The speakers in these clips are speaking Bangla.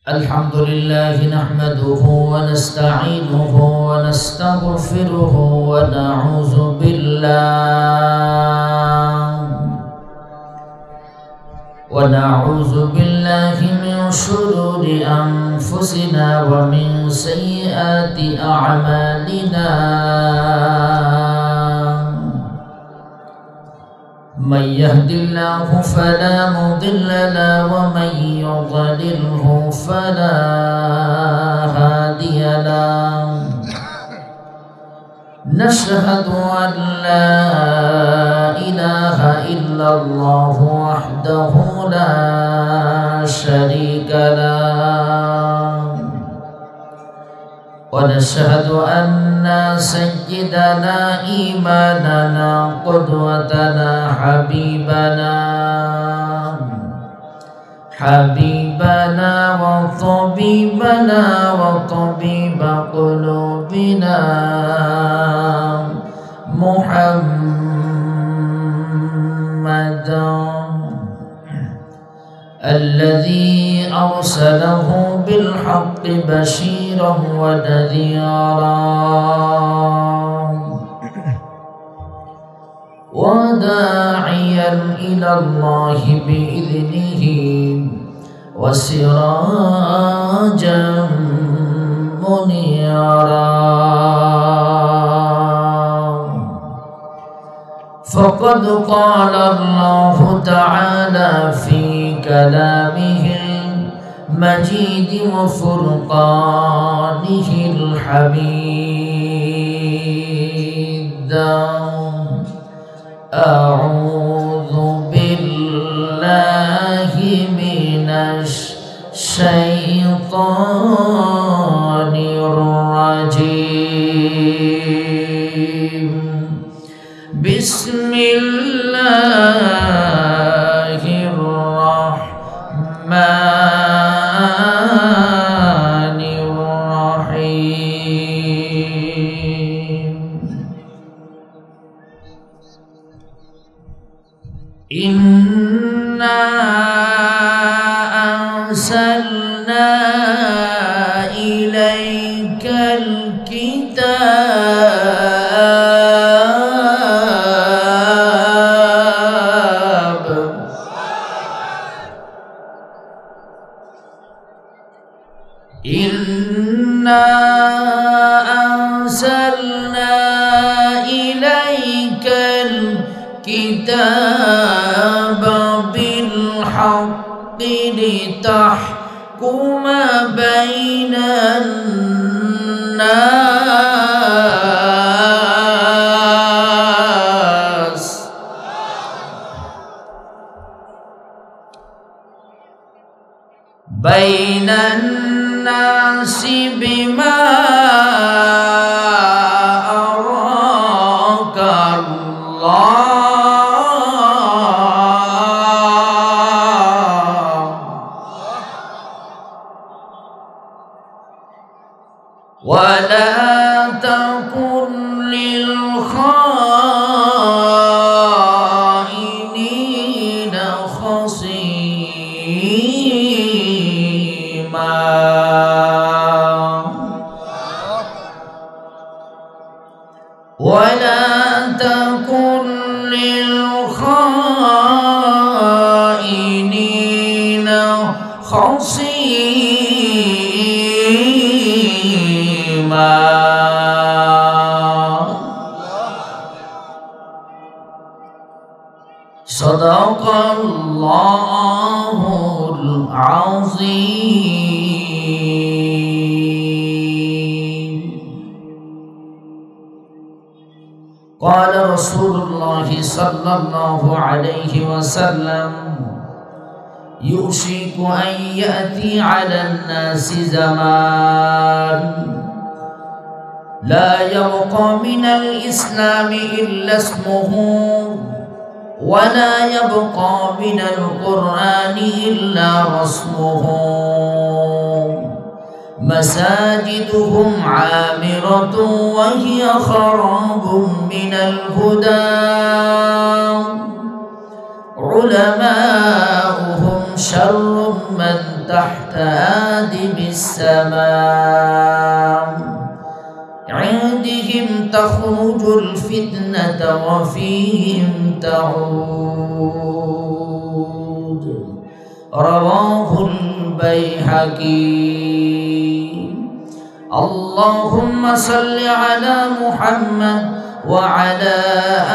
الحمد لله نحمده ونستعينه ونستغفره ونعوذ بالله من شرور أنفسنا ومن سيئات أعمالنا من يهد الله فلا مضل له ومن يضلله فلا هادي له نشهد أن لا إله إلا الله وحده لا شريك له ونشهد أن سيدنا إيماننا قدوتنا حبيبنا وطبيبنا وطبيب قلوبنا محمدا الذي أرسله بالحق بشيرا ونذيرا وداعيا إلى الله بإذنه وسراجا منيرا فقد قال الله تعالى في كلامه المجيد وفرقانه الحميد أعوذ بالله من الشيطان الرجيم بسم الله الرحمن الرحيم إنا أرسلنا إليك الكتاب إنا أرسلنا إليك الكتاب بالحق لتحكم بين الناس بما أراك الله ولا تكن للخائنين خصيما ولا تكن للخائنين خصيما صدق الله العظيم قال رسول الله صلى الله عليه وسلم يوشك أن يأتي على الناس زمان لا يبقى من الإسلام إلا اسمه ولا يبقى من القرآن إلا رسمه مساجدهم عامرة وهي خراب من الهدى علماؤهم شر من تحت آدم السماء عندهم تخرج الفتنة وفيهم تعود رواه البيهقي اللهم صل على محمد وعلى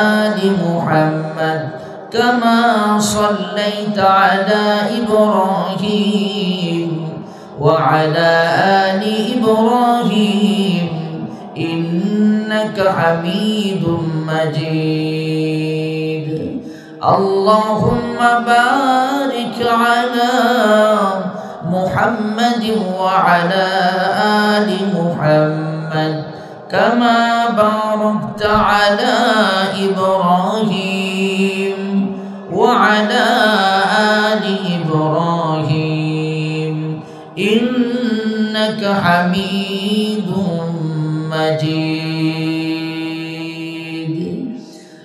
آل محمد كما صليت على إبراهيم وعلى آل إبراهيم إنك حميد مجيد اللهم بارك على محمد وعلى آل محمد كما باركت على إبراهيم وعلى آل إبراهيم إنك حميد مجيد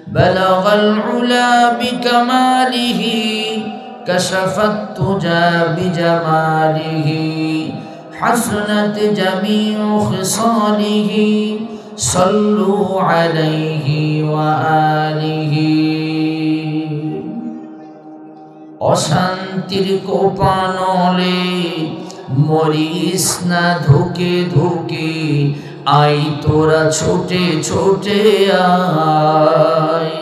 بلغ العلا بكماله كشف التجى بجماله حسنت جميع خصاله صلوا عليه وآله অশান্তির কোপানলে মরিস না ধুকে ধুকে আই তোরা ছোটে ছোটে আয়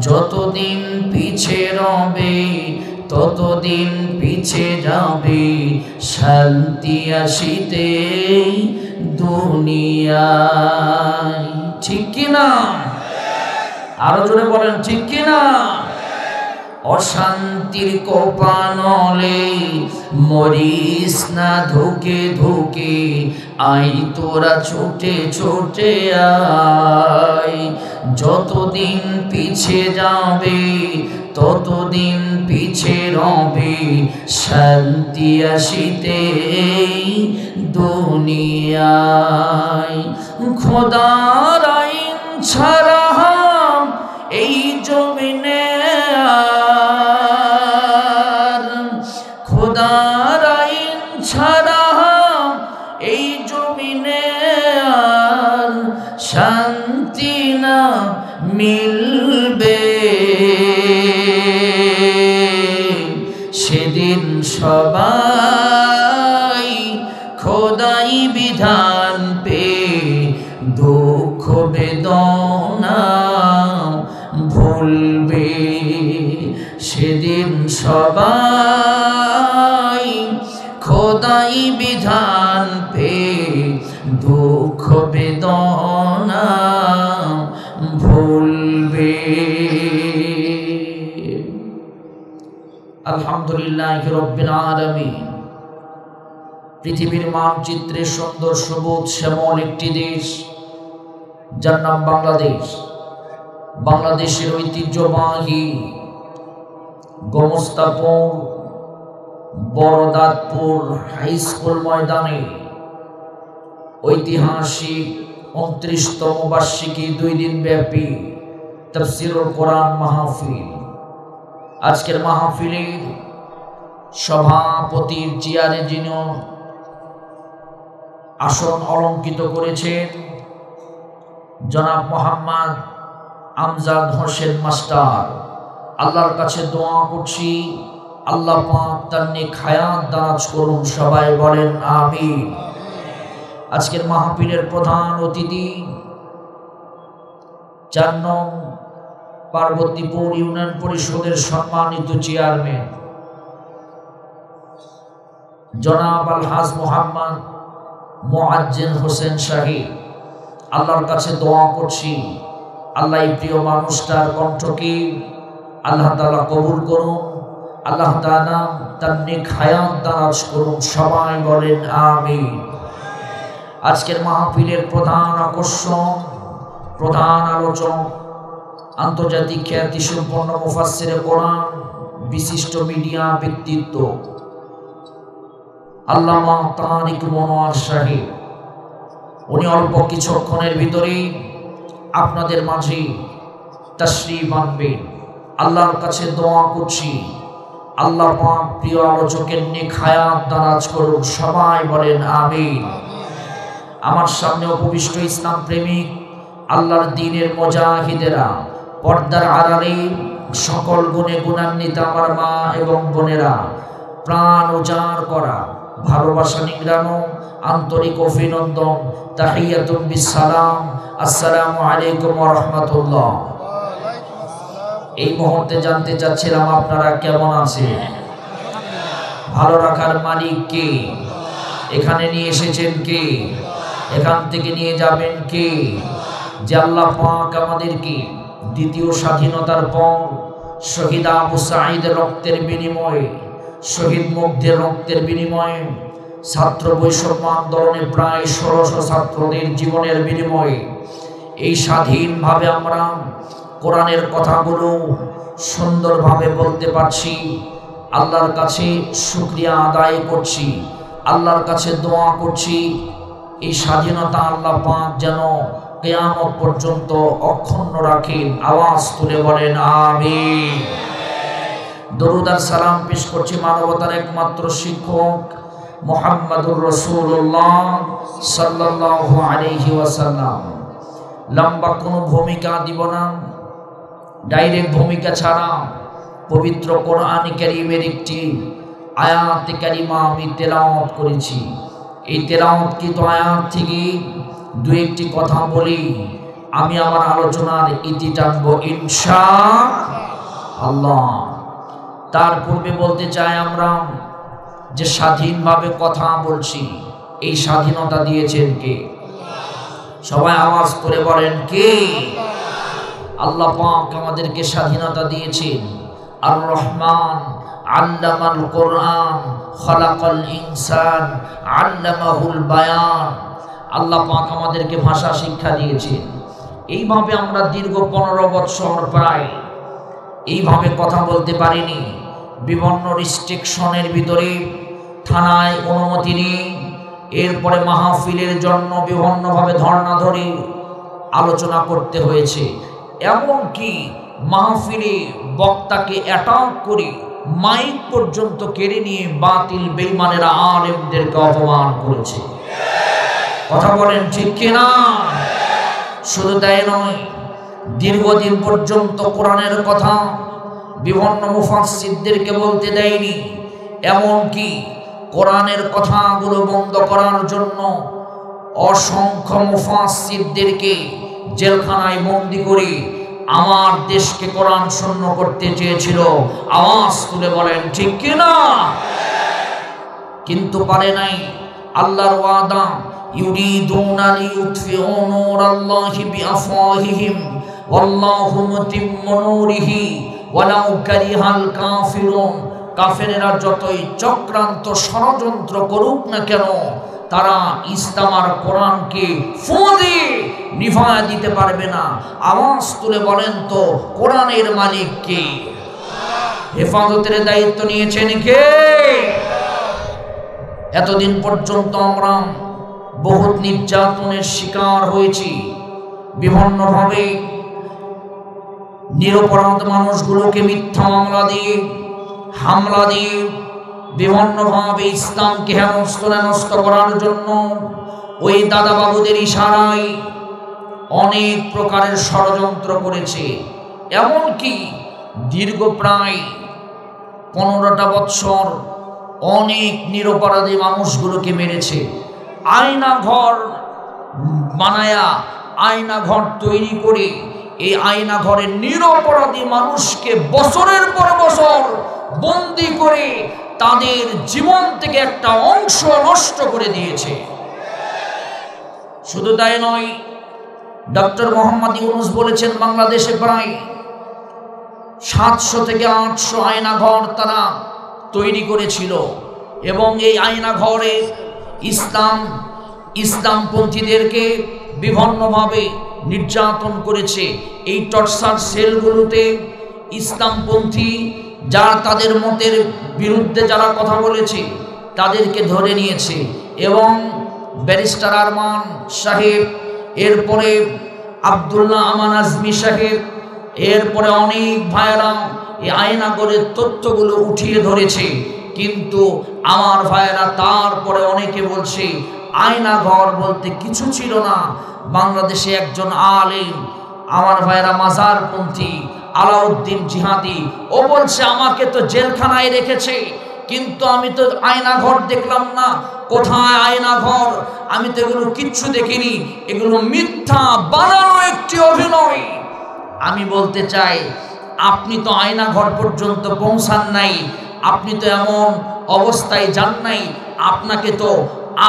যতদিন পিছে রবে ততদিন পিছে যাবে শান্তি আসিতে দুনিয়ায় ঠিক কিনা আরো জোরে বলেন ঠিক কিনা অশান্তির কোপানলে মরিস না ধুকে ধুকে আই তোরা ছোটে ছোটে আয় যতদিন পিছে যাবে ততদিন পিছে রবে শান্তি আসিতে দুনিয়ায় খোদার আইন ছাড়া এই জমিনে খোদার আইন ছাড়া এই জমিনে আর শান্তি না মিলবে সেদিন সবাই খোদাই বিধান পে দুঃখ বেদনা ভুলবে সেদিন সবাই খোদাই বিধান পে দুঃখ বেদনা ভুলবে আলহামদুলিল্লাহ রাব্বিল আলামিন পৃথিবীর মানচিত্রে সুন্দর সবুজ শ্যামল একটি দেশ যার নাম বাংলাদেশ বাংলাদেশের ঐতিহ্যবাহী গোমস্তাপুর বড়দাতপুর হাই স্কুল ময়দানে ঐতিহাসিক 29তম বার্ষিকী 2 দিন ব্যাপী তাফসীরুল কোরআন মাহফিল আজকের মাহফিলের সভাপতির চেয়ারে যিনি আসন অলঙ্কিত করেছেন জনাব মোহাম্মদ আমজাদ হোসেন মাস্টার আল্লাহর কাছে দোয়া করছি আল্লাহ পাক তার নেক হায়াত দারাজ করুন সবাই বলেন আমিন আজকের মাহফিলের প্রধান অতিথি 4 নং পার্বতীপুর ইউনিয়ন পরিষদের সম্মানিত চেয়ারম্যান জনাব আলহাজ মোহাম্মদ মুআজ্জিন হোসেন সাহেব আল্লাহর কাছে দোয়া করছি আল্লাহ এই প্রিয় মানুষটার কণ্ঠকে আল্লাহ তাআলা কবুল করুন আল্লাহ তাআলা তার নেক হায়াত দারাজ করুন সবাই বলেন আমিন আজকের মাহফিলের প্রধান আকর্ষণ প্রধান আলোচক আন্তর্জাতিক খ্যাতিসম্পন্ন মুফাসসিরে কোরআন বিশিষ্ট মিডিয়া ব্যক্তিত্ব আল্লামা তারিক মনোয়ার সাহেব উনি অল্প কিছুক্ষণের ভিতরেই আপনাদের মাঝে তাশরীফ আনবেন আল্লাহর কাছে দোয়া করছি আল্লাহ পাক প্রিয় আলোচকের নেক হায়াত দারাজ করুন, সবাই বলেন আমিন। আমার সামনে উপবিষ্ট ইসলাম প্রেমিক আল্লাহর দ্বীনের মুজাহিদেরা, পর্দার আড়ালে সকল গুণে গুণান্বিত আমার মা এবং বোনেরা, প্রাণ উজাড় করা ভালোবাসা নিংড়ানো আন্তরিক অভিনন্দন, তাহিয়াতুম বিসসালাম, আসসালামু আলাইকুম ওয়া রাহমাতুল্লাহ। এই মুহূর্তে জানতে চাচ্ছিলাম আপনারা কেমন আছেন? ভালো রাখার মালিক কে? এখানে নিয়ে এসেছেন কে? এখান থেকে নিয়ে যাবেন কে? যে আল্লাহ পাক আমাদেরকে দ্বিতীয় স্বাধীনতার পর শহীদ আবু সাঈদের রক্তের বিনিময়ে, শহীদ মুগ্ধের রক্তের বিনিময়ে, ছাত্র বৈষম্য আন্দোলনে প্রায় ১৬০০ ছাত্রদের জীবনের বিনিময়ে এই স্বাধীনভাবে আমরা কোরআনের কথাগুলো সুন্দরভাবে বলতে পারছি। আল্লাহর কাছে শুকরিয়া আদায় করছি, আল্লাহর কাছে দোয়া করছি এই স্বাধীনতা আল্লাহ পাক যেন কিয়ামত পর্যন্ত অক্ষুণ্ণ রাখেন। আওয়াজ তুলে বলেন আমিন। দরুদ আর সালাম পেশ করছি মানবতার একমাত্র শিক্ষক মুহাম্মদুর রাসূলুল্লাহ সাল্লাল্লাহু আলাইহি ওয়াসাল্লাম। লম্বা কোনো ভূমিকা দিব না, ডাইরেক্ট ভূমিকা ছাড়া পবিত্র কোরআন কারীমের একটি আয়াত কারিমা আমি তেলাওয়াত করেছি। এই তেলাওয়াতকৃত আয়াত থেকে দু একটি কথা বলি, আমি আমার আলোচনার ইতি টানবো ইনশাআল্লাহ। তার পূর্বে বলতে চাই আমরা যে স্বাধীনভাবে কথা বলছি, এই স্বাধীনতা দিয়েছেন কে? সবাই আওয়াজ করে বলেন কে? আল্লাহ পাক আমাদেরকে স্বাধীনতা দিয়েছেন। আর রহমান আল্লামাল কোরআন খলাকাল ইনসান আল্লামাহুল বায়ান। আল্লাহ পাক আমাদেরকে ভাষা শিক্ষা দিয়েছেন। এইভাবে আমরা দীর্ঘ 15 বছর প্রায় এইভাবে কথা বলতে পারিনি। বিভিন্ন রিস্ট্রিকশনের ভিতরে থানায় অনুমতি নিয়ে এরপরে মাহফিলের জন্য বিভিন্নভাবে ধর্ণা ধরে আলোচনা করতে হয়েছে। এমনকি মাহফিলে বক্তাকে অ্যাটাক করে মাইক পর্যন্ত কেড়ে নিয়ে বাতিল বেঈমানেরা আলেমদেরকে অপমান করেছে। কথা বলেন ঠিক কিনা? শুধু তাই নয়, দীর্ঘদিন পর্যন্ত কোরআনের কথা বিভিন্ন মুফাসসিরদেরকে বলতে দেয়নি। এমনকি কোরআনের কথাগুলো বন্ধ করার জন্য অসংখ্য মুফাসসিরদেরকে জেলখানায় বন্দী করে আমার দেশকে কোরআন শূন্য করতে চেয়েছিল। আওয়াজ তুলে বলেন ঠিক কিনা? কিন্তু পারে নাই। আল্লাহর ওয়াদা, ইউরিদুনা লিইউতফিউ নূরাল্লাহি বিআফওয়াহিহিম ওয়াল্লাহু মুতিম্মু নূরিহি ওয়ালাউ কারিহাল কাফিরুন। কাফেরেরা যতই চক্রান্ত ষড়যন্ত্র করুক না কেন, তারা ইসলাম আর কোরআনকে ফুঁদে নিভায়া দিতে পারবে না। আওয়াজ তুলে বলেন তো কোরআনের মালিক কে? হেফাজতের দায়িত্ব নিয়েছেন কে? এতদিন পর্যন্ত আমরা বহুত নির্যাতনের শিকার হয়েছি। বিভিন্নভাবে নিরপরাধ মানুষগুলোকে মিথ্যা মামলা দিয়ে, হামলা দিয়ে, বিভিন্নভাবে ইসলামকে হেনস্থ করার জন্য ওই দাদা বাবুদের ইশারায় অনেক প্রকারের ষড়যন্ত্র করেছে। এমনকি দীর্ঘ প্রায় 15টা বৎসর অনেক নিরপরাধী মানুষগুলোকে মেরেছে। আয়না ঘর বানায়া, আয়না ঘর তৈরি করে এই আয়না ঘরে নিরপরাধী মানুষকে বছরের পর বছর বন্দী করে তাদের জীবন থেকে একটা অংশ নষ্ট করে দিয়েছে। শুধু তাই নয়, ডক্টর মোহাম্মদ ইউনূস বলেছেন বাংলাদেশে প্রায় 700 থেকে 800 আয়না ঘর তারা তৈরি করেছিল এবং এই আয়না ঘরে ইসলামপন্থীদেরকে বিভিন্নভাবে নির্যাতন করেছে। এই টর্চার সেলগুলোতে ইসলামপন্থী যারা তাদের মতের বিরুদ্ধে যারা কথা বলেছে তাদেরকে ধরে নিয়েছে এবং ব্যারিস্টার আরমান সাহেব, এরপরে আব্দুল্লাহ আমান আজমি সাহেব, এরপরে অনেক ভাইয়েরা এই আয়নাগরের তথ্যগুলো উঠিয়ে ধরেছে, কিন্তু আমার ভাইয়েরা তারপরে অনেকে বলছে আয়নাঘর বলতে কিছু ছিল না। বাংলাদেশে একজন আলেম, আমার ভাইয়েরা মাজারপন্থী আলাউদ্দিন জিহাদি, ও বলছে আমাকে তো জেলখানায় রেখেছে, কিন্তু আমি তো আয়নাঘর দেখলাম না। কোথায় আয়নাঘর? আমি তো এগুলো কিচ্ছু দেখিনি, এগুলো মিথ্যা বানানো একটি অভিনয়। আমি বলতে চাই, আপনি তো আয়নাঘর পর্যন্ত পৌঁছান নাই, আপনি তো এমন অবস্থায় যান নাই, আপনাকে তো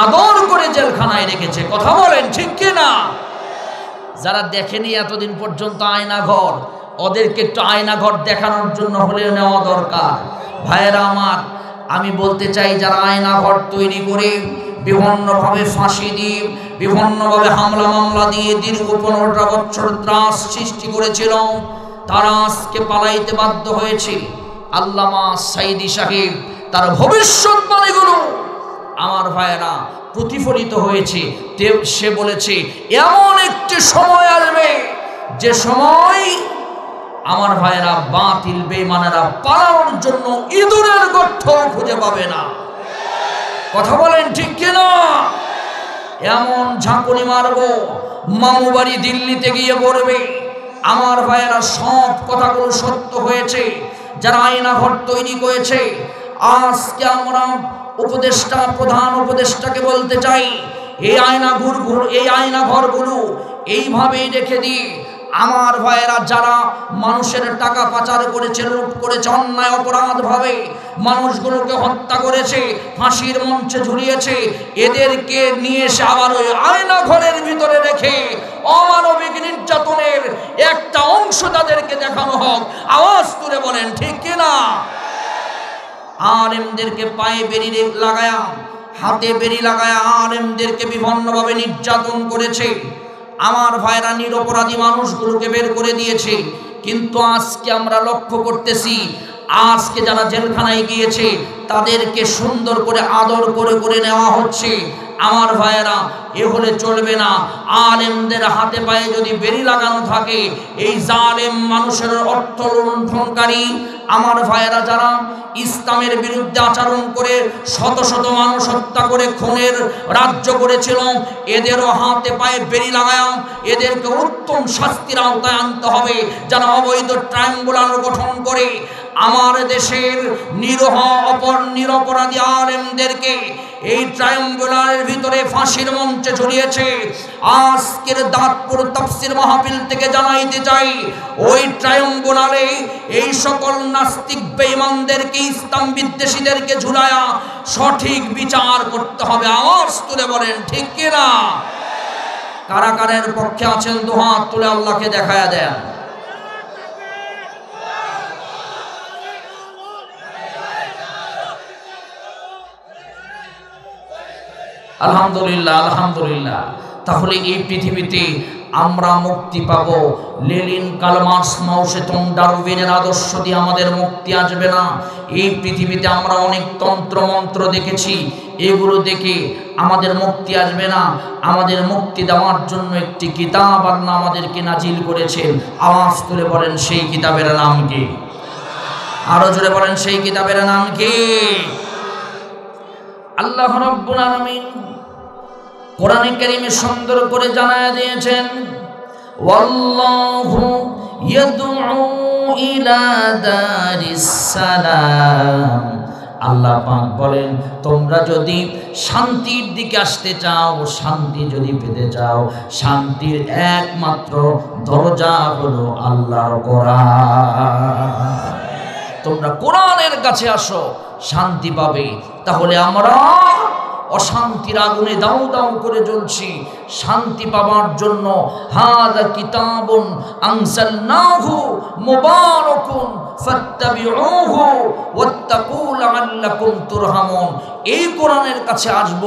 আদর করে জেলখানায় রেখেছে। কথা বলেন ঠিক কিনা? যারা দেখেনি এতদিন পর্যন্ত আয়নাঘর, ওদেরকে একটু আয়নাঘর দেখানোর জন্য হলেও নেওয়া দরকার। ভাইয়েরা আমার, আমি বলতে চাই, যারা আয়নাঘর তৈরি করে বিভিন্নভাবে ফাঁসি দিয়ে, বিভিন্নভাবে হামলা মামলা দিয়ে দীর্ঘ 15টা বছর ত্রাস সৃষ্টি করেছিল, তারা আজকে পালাইতে বাধ্য হয়েছে। আল্লামা সাইদি সাহেব তার ভবিষ্যৎবাণীগুলো আমার ভাইয়েরা প্রতিফলিত হয়েছে। সে বলেছে এমন একটি সময় আসবে যে সময় আমার ভাইয়েরা বাতিল বেঈমানেরা পালানোর জন্য ইঁদুরের গর্ত খুঁজে পাবে না। কথা বলেন ঠিক কিনা? এমন ঝাঁকুনি মারবো, মামু বাড়ি দিল্লিতে গিয়ে পড়বে। আমার ভাইয়েরা সব কথাগুলো সত্য হয়েছে। যারা আয়নাঘর তৈরি করেছে, আজকে আমরা উপদেষ্টা, প্রধান উপদেষ্টাকে বলতে চাই, এই আয়নাঘরগুলো এইভাবেই রেখে দিই। আমার ভাইয়েরা যারা মানুষের টাকা পাচার করেছে, লুট করেছে, অন্যায় অপরাধ ভাবে মানুষগুলোকে হত্যা করেছে, ফাঁসির মঞ্চে ঝুলিয়েছে, এদেরকে নিয়ে এসে আবার ওই আয়নাঘরের ভিতরে রেখে অমানবিক নির্যাতনের একটা অংশ তাদেরকে দেখানো হোক। আওয়াজ তুলে বলেন ঠিক কিনা? আলেমদেরকে পায়ে বেরি লাগায়া, হাতে বেরি লাগায়া আলেমদেরকে বিভিন্নভাবে নির্যাতন করেছে। আমার ভাইরা নিরপরাধী মানুষগুলোকে বের করে দিয়েছে। কিন্তু আজকে আমরা লক্ষ্য করতেছি, আজকে যারা জেলখানায় গিয়েছে তাদেরকে সুন্দর করে আদর করে করে নেওয়া হচ্ছে। আমার ভাইয়েরা, এ হলে চলবে না। আলেমদের হাতে পায়ে যদি বেরি লাগানো থাকে, এই জালেম মানুষের অর্থ লুণ্ঠনকারী আমার ভাইয়েরা যারা ইসলামের বিরুদ্ধে আচরণ করে শত শত মানুষ হত্যা করে খুনের রাজ্য করেছিল, এদেরও হাতে পায়ে বেরি লাগায় এদেরকে উত্তম শাস্তির আওতায় আনতে হবে। যারা অবৈধ ট্রায়াঙ্গুলার গঠন করে আমার দেশের নিরপরাধী আলেমদেরকে এই ট্রায়াঙ্গুলারের ভিতরে ফাঁসির মঞ্চে ঝুলিয়েছে। আজকের দাঁতপুর তাফসীর মাহফিল থেকে জানাইতে চাই, ওই ট্রায়াঙ্গুলারে এই সকল নাস্তিক বেঈমানদেরকে, ইসলাম বিদ্বেষীদেরকে ঝুলায়া সঠিক বিচার করতে হবে। আওয়াজ তুলে বলেন ঠিক কিনা? কারাগারের পক্ষে আছেন দুহাত তুলে আল্লাহকে দেখায়া দেন। আলহামদুলিল্লাহ, আলহামদুলিল্লাহ। তাহলে এই পৃথিবীতে আমরা মুক্তি পাব। লেনিন, কার্ল মার্কস, মাও সেতুং, ডারউইনের আদর্শ দিয়ে আমাদের মুক্তি আসবে না। এই পৃথিবীতে আমরা অনেক তন্ত্র মন্ত্র দেখেছি, এগুলো দেখে আমাদের মুক্তি আসবে না। আমাদের মুক্তি দেওয়ার জন্য একটি কিতাব আল্লাহ আমাদেরকে নাজিল করেছেন। আওয়াজ তুলে বলেন সেই কিতাবের নাম কি? আরো জোরে বলেন সেই কিতাবের নাম কি? আল্লাহ রাব্বুল আলামিন কোরআনে কারীমে সুন্দর করে জানায়া দিয়েছেন, ওয়াল্লাহু ইয়াদউ ইলা দারিস সালাম। আল্লাহ পাক বলেন, তোমরা যদি শান্তির দিকে আসতে চাও, শান্তি যদি পেতে চাও, শান্তির একমাত্র দরজা হলো আল্লাহর কোরআন। তোমরা কোরআনের কাছে আসো, শান্তি পাবে। তাহলে আমরা অশান্তির আগুনে দাউ দাউ করে জ্বলছি, শান্তি পাবার জন্য হাযা কিতাবুন আনজালনাহু মুবারাকুন ফাত্তাবিউহু ওয়াত্তাকু লাআল্লাকুম তুরহামুন। এই কোরআনের কাছে আসব,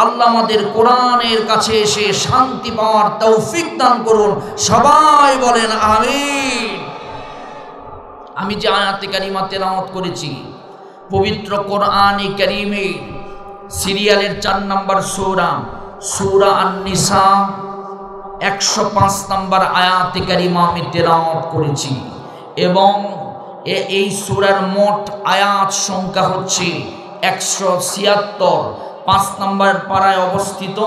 আল্লাহ আমাদের কোরআনের কাছে এসে শান্তি পাওয়ার তৌফিক দান করুন। সবাই বলেন আমিন। আমি যে আয়াতে কারিমা তেলাওয়াত করেছি, পবিত্র কোরআনে কারিমে সিরিয়ালের 4 নম্বর সূরা আন-নিসা 105 নম্বর আয়াতে কারিমা আমি তেলাওয়াত করেছি। এবং এই সূরার মোট আয়াত সংখ্যা হচ্ছে 176। 5 নম্বর পারায় অবস্থিত,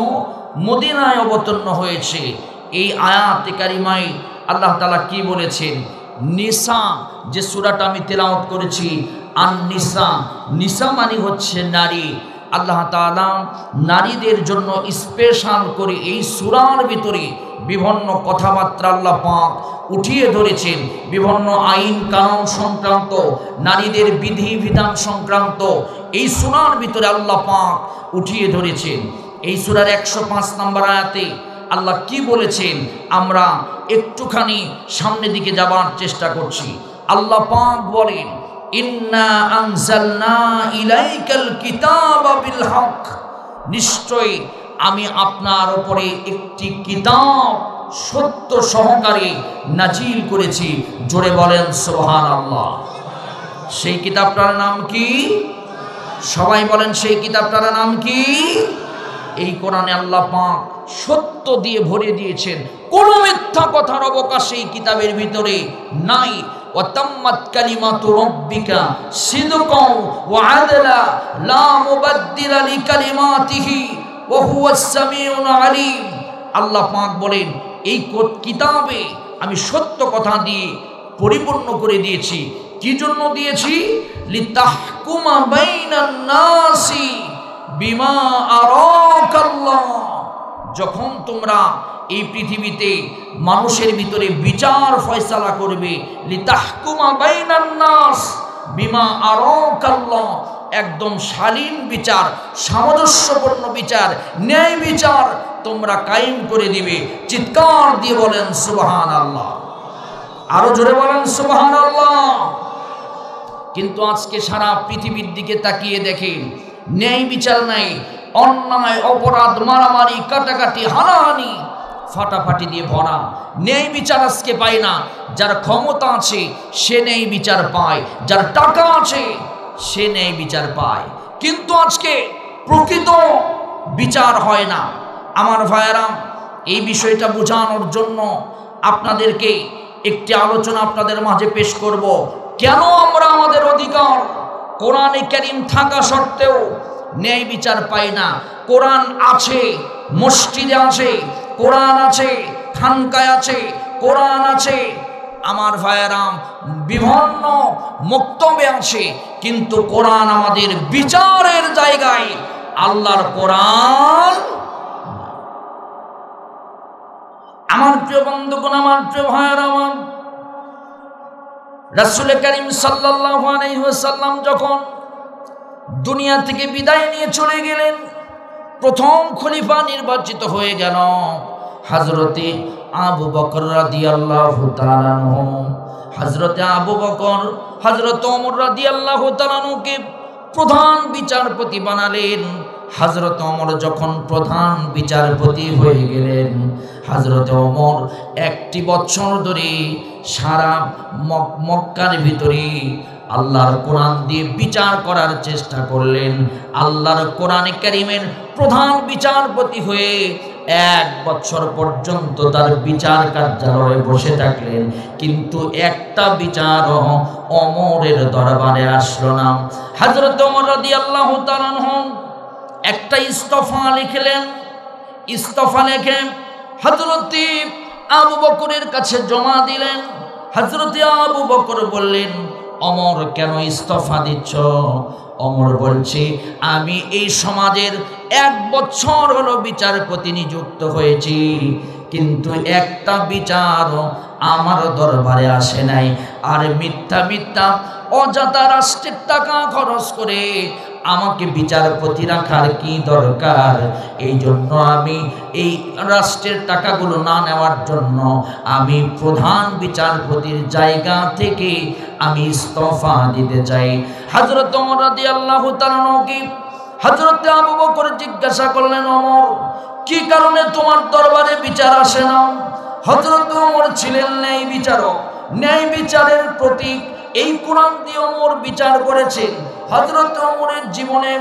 মদিনায় অবতীর্ণ হয়েছে। এই আয়াতে কারিমায় আল্লাহ তাআলা কি বলেছেন? নিসা, যে সূরাটা আমি তেলাওয়াত করেছি, নিসা, নিসা মানে হচ্ছে নারী। আল্লাহ তাআলা নারীদের জন্য স্পেশাল করে এই সূরার ভিতরে বিভিন্ন কথাবার্তা আল্লাহ পাক উঠিয়ে ধরেছেন, বিভিন্ন আইন কানুন সংক্রান্ত, নারীদের বিধি বিধান সংক্রান্ত এই সূরার ভিতরে আল্লাহ পাক উঠিয়ে ধরেছেন। এই সূরার 105 নম্বর আয়াতে আল্লাহ কি বলেছেন আমরা একটুখানি সামনের দিকে যাবার চেষ্টা করছি। আল্লাহ পাক বলেন, ইন্না আনজালনা ইলাইকাল কিতাবা বিল হক, নিশ্চয়ই আমি আপনার উপরে একটি কিতাব সত্য সহকারে নাজিল করেছি। জোরে বলেন সুবহানাল্লাহ। সেই কিতাবটার নাম কি? সবাই বলেন, সেই কিতাবটার নাম কি? এই কোরআনে আল্লাহ পাক সত্য দিয়ে ভরে দিয়েছেন, কোনো মিথ্যা কথার অবকাশ এই কিতাবের ভিতরে নাই। ওয়াতাম্মাত কালিমাতু রাব্বিকা সিদকাও ওয়া আদলা লা মুবাদদিলা লিকালিমাতিহি ওয়া হুয়াস সামিউল আলিম। আল্লাহ পাক বলেন, এই কিতাবে আমি সত্য কথা দিয়ে পরিপূর্ণ করে দিয়েছি। কি জন্য দিয়েছি? লিতাহকুমা বাইনান নাসি বিমা আরাকাল্লাহ, যখন তোমরা এই পৃথিবীতে মানুষের ভিতরে বিচার ফয়সালা করবে, লিতাহকুমা বাইনান নাস বিমা আরাকাল্লাহ, একদম শালীন বিচার, সামঞ্জস্যপূর্ণ বিচার, ন্যায় বিচার তোমরা কায়েম করে দিবে। চিৎকার দিয়ে বলেন সুবহানাল্লাহ, আরো জোরে বলেন সুবহানাল্লাহ। কিন্তু আজকে সারা পৃথিবীর দিকে তাকিয়ে দেখেন, ন্যায় বিচার নাই, অন্যায় অপরাধ, মারামারি, কাটাকাটি, হানাহানি, ফাটাফাটি দিয়ে ভরা। ন্যায় বিচার আজকে পায় না। যার ক্ষমতা আছে সে ন্যায় বিচার পায়, যার টাকা আছে সে ন্যায় বিচার পায়, কিন্তু আজকে প্রকৃত বিচার হয় না। আমার ভাইয়েরা, এই বিষয়টা বোঝানোর জন্য আপনাদেরকে একটি আলোচনা আপনাদের মাঝে পেশ করব। কেন আমরা আমাদের অধিকার, কোরআনে কারীম থাকা সত্ত্বেও ন্যায় বিচার পাই না? কোরআন আছে, মসজিদে আছে, কোরআন আছে, খানকায় আছে, কোরআন আছে, আমার ভাইয়েরা বিভিন্ন মক্তবে আছে, কিন্তু কোরআন আমাদের বিচারের জায়গায়, আল্লাহর কোরআন। আমার প্রিয় বন্ধুগণ, আমার প্রিয় ভাইয়েরা, আমার রাসূল করিম সাল্লাল্লাহু আলাইহি ওয়াসাল্লাম যখন দুনিয়া থেকে বিদায় নিয়ে চলে গেলেন, প্রথম খলিফা নির্বাচিত হয়ে গেল হযরতে আবু বকর রাদিয়াল্লাহু তাআলা আনহু। হযরতে আবু বকর হযরত ওমর রাদিয়াল্লাহু তাআলা আনহুকে প্রধান বিচারপতি বানালেন। হযরত ওমর যখন প্রধান বিচারপতি হয়ে গেলেন, হযরত ওমর 1 বছর ধরে সারা মক্কার ভিতরে আল্লাহর কোরআন দিয়ে বিচার করার চেষ্টা করলেন। আল্লাহর কোরআনে কারীমের প্রধান বিচারপতি হয়ে 1 বছর পর্যন্ত তার বিচার কার্যালয়ে বসে থাকলেন, কিন্তু একটা বিচারও ওমরের দরবারে আসলো না। হযরত ওমর রাদিয়াল্লাহু তাআলা আনহু একটা ইস্তফা লিখলেন। ইস্তফা লিখে হযরত আবু বকরের কাছে জমা দিলেন। হযরত আবু বকর বললেন, ওমর কেন ইস্তফা দিচ্ছ? ওমর বলছে, আমি এই সমাজের 1 বছর হলো বিচারপতি নিযুক্ত হয়েছি, কিন্তু একটা বিচারও আমার দরবারে আসে নাই। আর মিথ্যা মিথ্যা অযথা রাষ্ট্রের টাকা খরচ করে আমাকে বিচারপতি রাখার কি দরকার? এই জন্য আমি এই রাষ্ট্রের টাকাগুলো না নেওয়ার জন্য আমি প্রধান বিচারপতির জায়গা থেকে আমি ইস্তফা দিতে চাই। হযরত ওমর রাদিয়াল্লাহু তাআলা আনহুকে হযরত আবু বকর জিজ্ঞাসা করলেন, ওমর কি কারণে তোমার দরবারে বিচার আসে না? হযরত ওমর ছিলেন ন্যায় বিচারক, ন্যায় বিচারের প্রতীক। এই কোরআন দিয়ে ওমর বিচার করেছেন। হযরত ওমরের জীবনে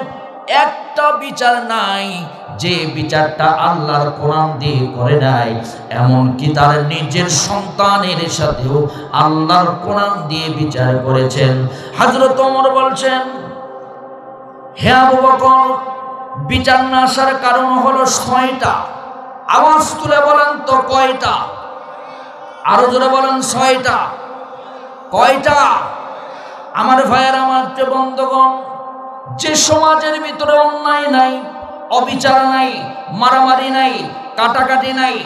একটা বিচার নাই যে বিচারটা আল্লাহর কোরআন দিয়ে করে নাই। এমনকি তার নিজের সন্তানের সাথেও আল্লাহর কোরআন দিয়ে বিচার করেছেন। হযরত ওমর বলছেন, হে আবু বকর, বিচার না আসার কারণ হলো 6টা। আওয়াজ তুলে বলেন তো কয়টা? আরো জোরে বলেন 6টা। কয়টা? আমার ভাইয়ের, আমার বন্ধুগণ, যে সমাজের ভিতরে অন্যায় নাই, অবিচার নাই, মারামারি নাই, কাটাকাটি নাই,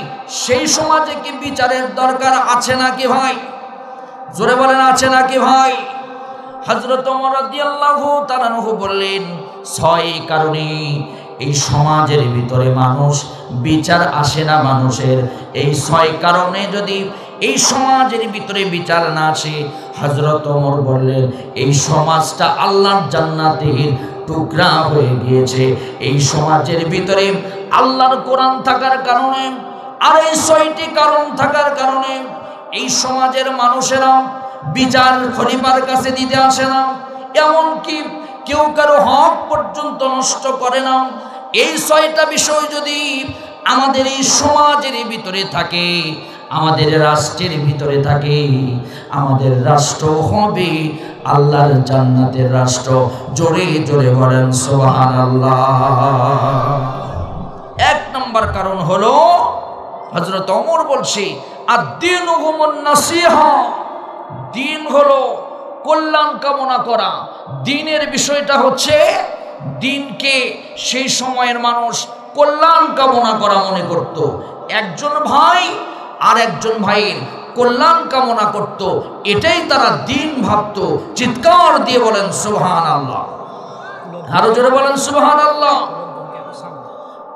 সেই সমাজে কি বিচারের দরকার আছে নাকি ভাই? জোরে বলেন, আছে নাকি ভাই? হযরত ওমর রাদিয়াল্লাহু তাআলা আনহু বললেন, 6 কারণে এই সমাজের ভিতরে মানুষ বিচার আসে না মানুষের। এই 6 কারণে যদি এই সমাজের ভিতরে বিচার না আসে, হযরত ওমর বললেন, এই সমাজটা আল্লাহর জান্নাতের টুকরা হয়ে গিয়েছে। এই সমাজের ভিতরে আল্লাহর কোরআন থাকার কারণে আর এই 6টি কারণ থাকার কারণে এই সমাজের মানুষেরা বিচার খলিফার কাছে দিতে আসে না, এমনকি কেউ কারো হক পর্যন্ত নষ্ট করে না। এই 6টা বিষয় যদি আমাদের এই সমাজের ভিতরে থাকে, আমাদের রাষ্ট্রের ভিতরে থাকে, আমাদের রাষ্ট্র হবে আল্লাহর জান্নাতের রাষ্ট্র। জোরে জোরে বলেন সুবহানাল্লাহ। 1 নম্বর কারণ হলো, হযরত ওমর বলছে, আদ-দীনু হুমুন নাসিহা, দিন হলো কল্যাণ কামনা করা। দিনের বিষয়টা হচ্ছে, দিনকে সেই সময়ের মানুষ কল্যাণ কামনা করা মনে করত। একজন ভাই আর একজন ভাইয়ের কল্যাণ কামনা করত, এটাই তারা দিন ভাবত। চিৎকার দিয়ে বলেন সুবহানাল্লাহ। আরো জোরে বলেন সুবহানাল্লাহ।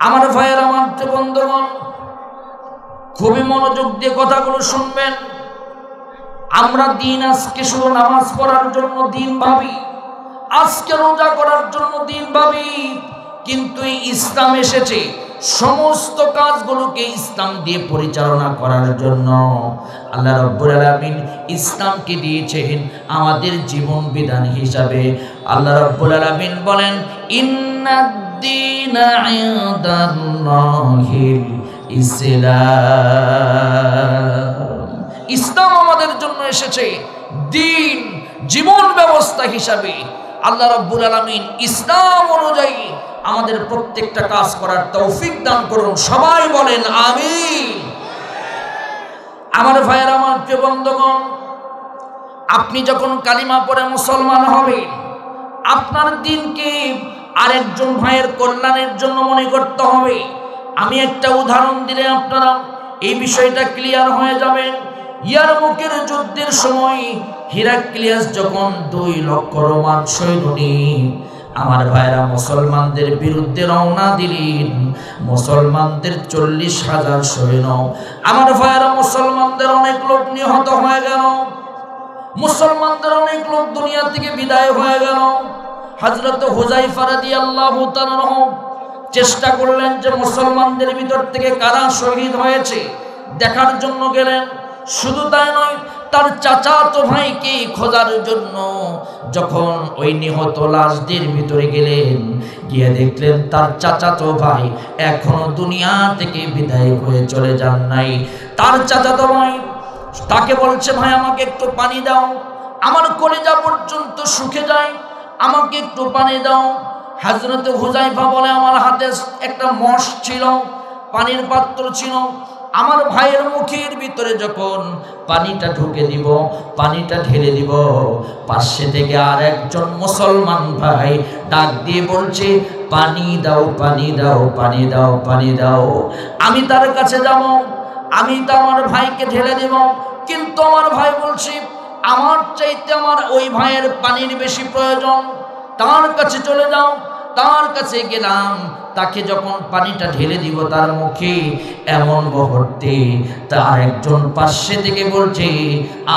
আমার ভাইয়ের, আমার বন্ধুগণ, খুবই মনোযোগ দিয়ে কথাগুলো শুনবেন। আমরা দিন আজকে শুধু নামাজ পড়ার জন্য দিন ভাবি, আজকে রোজা করার জন্য দিন ভাবি, কিন্তু ইসলাম এসেছে সমস্ত কাজগুলোকে ইসলাম দিয়ে পরিচালনা করার জন্য। আল্লাহ রাব্বুল আলামিন ইসলামকে দিয়েছেন আমাদের জীবন বিধান হিসাবে। আল্লাহ রাব্বুল আলামিন বলেন, ইন্নাদ-দীনা ইনদাল্লাহিল ইসলাম। ইসলাম আমাদের জন্য এসেছে দিন, জীবন ব্যবস্থা হিসাবে। আল্লাহ রাব্বুল আলামিন ইসলাম অনুযায়ী আমাদের প্রত্যেকটা কাজ করার তৌফিক দান করুন। সবাই বলেন আমিন। আমার ভাইয়েরা, আমার প্রিয় বন্ধুগণ, আপনি যখন কালিমা পড়ে মুসলমান হবেন, আপনার দিনকে আরেকজন ভাইয়ের কল্যাণের জন্য মনে করতে হবে। আমি একটা উদাহরণ দিলে আপনারা এই বিষয়টা ক্লিয়ার হয়ে যাবেন। ইয়ারমুকের যুদ্ধের সময় হিরাক্লিয়াস যখন 2 লক্ষ রোমান সৈন্য নিয়ে আমার ভাইরা মুসলমানদের বিরুদ্ধে রওনা দিলেন, মুসলমানদের 40,000 সৈন্য, আমার ভাইরা মুসলমানদের অনেক লোক নিহত হয়ে গেল, মুসলমানদের অনেক লোক দুনিয়া থেকে বিদায় হয়ে গেল। হযরত হুযায়ফা রাদিয়াল্লাহু তাআলা চেষ্টা করলেন যে মুসলমানদের ভিতর থেকে কারা শহীদ হয়েছে দেখার জন্য গেলেন। শুধু তাই নয়, তার চাচাতো ভাইকে খোঁজার জন্য যখন ওই নিহত লাশদের ভিতরে গেলেন, গিয়ে দেখলেন তার চাচাতো ভাই এখনো দুনিয়া থেকে বিদায় হয়ে চলে যান নাই। তার চাচাতো ভাই তাকে বলছে, ভাই আমাকে একটু পানি দাও, আমার কলিজা পর্যন্ত শুকিয়ে যায়, আমাকে একটু পানি দাও। হযরত হুযায়ফা বলে, আমার হাতে একটা মশ ছিল, পানির পাত্র ছিল, আমার ভাইয়ের মুখের ভিতরে যখন পানিটা ঢুকে দিব, পানিটা ঢেলে দিব, পাশে থেকে আর একজন মুসলমান ভাই ডাক দিয়ে বলছে, পানি দাও, পানি দাও, পানি দাও, পানি দাও। আমি তার কাছে যাব, আমি তো আমার ভাইকে ঢেলে দিব, কিন্তু আমার ভাই বলছে, আমার চাইতে আমার ওই ভাইয়ের পানির বেশি প্রয়োজন, তার কাছে চলে যাও। তার কাছে গেলাম, তাকে যখন পানিটা ঢেলে দিব তার মুখে, এমন মুহূর্তে তার একজন পাশে থেকে বলছে,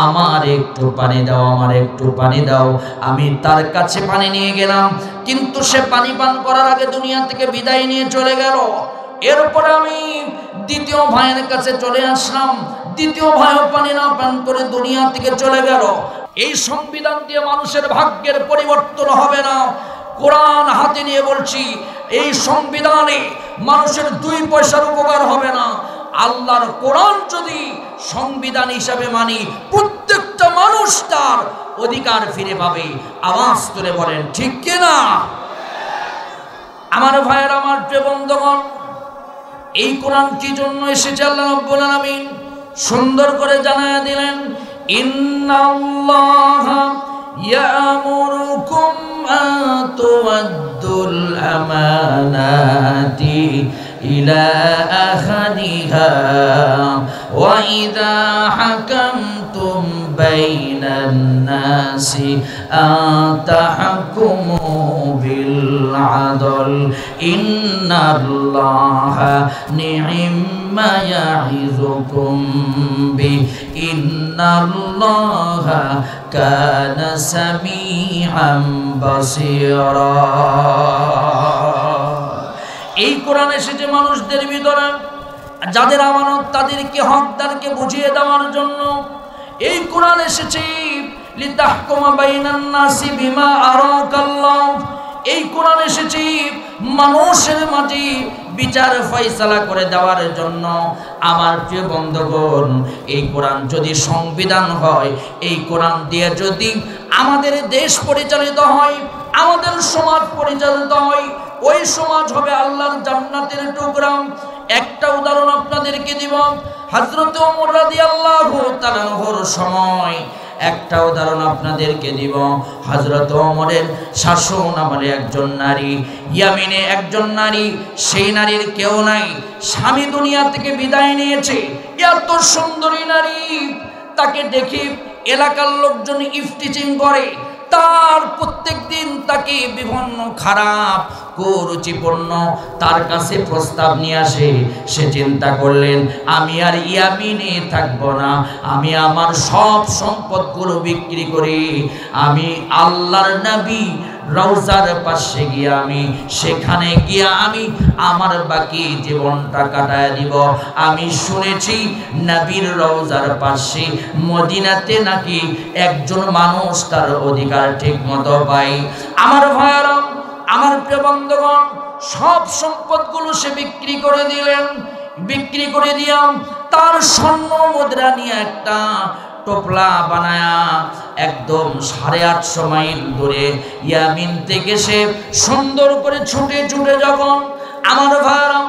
আমার একটু পানি দাও, আমার একটু পানি দাও। আমি তার কাছে পানি নিয়ে গেলাম, কিন্তু সে পানি পান করার আগে দুনিয়া থেকে বিদায় নিয়ে চলে গেল। এরপরে আমি দ্বিতীয় ভাইয়ের কাছে চলে আসলাম, দ্বিতীয় ভাইও পানি না পান করে দুনিয়া থেকে চলে গেল। এই সংবিধান দিয়ে মানুষের ভাগ্যের পরিবর্তন হবে না, কোরআন হাতে নিয়ে বলছি, এই সংবিধানে মানুষের 2 পয়সার উপকার হবে না। আল্লাহর কোরআন যদি সংবিধান হিসাবে মানি, প্রত্যেকটা মানুষ তার অধিকার ফিরে পাবে। আওয়াজ তুলে বলেন ঠিক কিনা? আমার ভাইয়ের, আমার প্রিয় বন্ধুগণ, এই কোরআন কি জন্য এসেছে আল্লাহ রাব্বুল আলামিন সুন্দর করে জানায়া দিলেন। ইন্নাল্লাহা ইয়ামুরুকুম আন তুআদ্দুল আমানাতি ইলা আহলিহা ওয়া ইযা হাকামতুম বাইনান নাসি আতাহকুমু বিল আদল ইন্নাল্লাহা নি'ম্মা ইয়া'iযুকুম বি ইন্নাল্লাহা কানা সামিআন বাসীরা। এই কোরআন এসেছে মানুষদের ভিতরে যাদের আমানত, তাদেরকে হকদারকে বুঝিয়ে দেওয়ার জন্য। এই কোরআন এসেছে লিতাহকুমা বাইনান নাসি বিমা আরাকাল্লাহ। এই কোরআন এসেছে মানুষের মাঝে বিচার ফয়সালা করে দেওয়ার জন্য। আমার প্রিয় বন্ধুগণ, এই কোরআন যদি সংবিধান হয়, এই কোরআন দিয়ে যদি আমাদের দেশ পরিচালিত হয়, আমাদের সমাজ পরিচালিত হয়, ওই সমাজ হবে আল্লাহর জান্নাতের টুকরা। একটা উদাহরণ আপনাদেরকে দিব। হযরত ওমর রাদিয়াল্লাহু তাআলা আনহুর সময় একটা উদাহরণ আপনাদেরকে দিব। হযরত ওমরের শাসন আমলে একজন নারী, ইয়ামিনে একজন নারী, সেই নারীর কেউ নাই, স্বামী দুনিয়া থেকে বিদায় নিয়েছে। এত সুন্দরী নারী, তাকে দেখে এলাকার লোকজন ইফতিজিং করে। তার প্রত্যেক দিন তাকে বিভিন্ন খারাপ কুরুচিপূর্ণ তার কাছে প্রস্তাব নিয়ে আসে। সে চিন্তা করলেন, আমি আর ইয়ামিনে থাকবো না, আমি আমার সব সম্পদগুলো বিক্রি করি, আমি আল্লাহর নবী রওজার পাশে গিয়ে আমি সেখানে গিয়ে আমি আমার বাকি জীবনটা কাটায় দিব। আমি শুনেছি নবীর রওজার পাশে মদিনাতে নাকি একজন মানুষ তার অধিকার ঠিক মতো পায়। আমার ভাইয়েরা, আমার প্রিয় বন্ধুগণ, সব সম্পদগুলো সে বিক্রি করে দিলেন। বিক্রি করে দিয়াম তার স্বর্ণ মুদ্রা নিয়ে একটা টোপলা বানায়া একদম 850 মাইল দূরে ইয়ামিন থেকে সে সুন্দর করে ছুটে ছুটে যখন আমার ভাইরা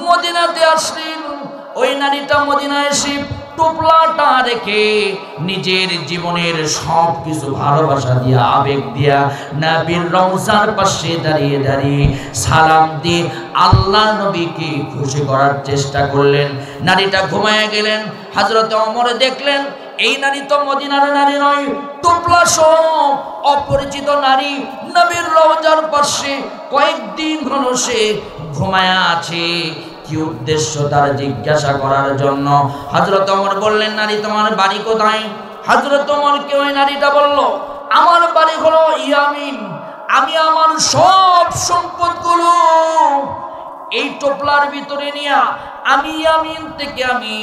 মদিনাতে আসলেন, ওই নারীটা মদিনায় এসে টোপলাটা রেখে নিজের জীবনের সব কিছু ভালোবাসা দিয়া, আবেগ দিয়া নবীর রওজার পাশে দাঁড়িয়ে দাঁড়িয়ে সালাম দিয়ে আল্লাহ নবীকে খুশি করার চেষ্টা করলেন। নারীটা ঘুমায় গেলেন। হযরত ওমর দেখলেন এই নারী তো মদিনার নারী নয়, টোপলা সহ অপরিচিত নারী নবীর রওজার পাশে কয়েকদিন হলো সে ঘুমায় আছে। কি উদ্দেশ্য তার জিজ্ঞাসা করার জন্য হযরত ওমর বললেন, নারী তোমার বাড়ি কোথায়? হযরত ওমরকে ওই নারীটা বলল, আমার বাড়ি হলো ইয়ামিন, আমি আমার সব সম্পদগুলো এই টোপলার ভিতরে নিয়ে আমি ইয়ামিন থেকে আমি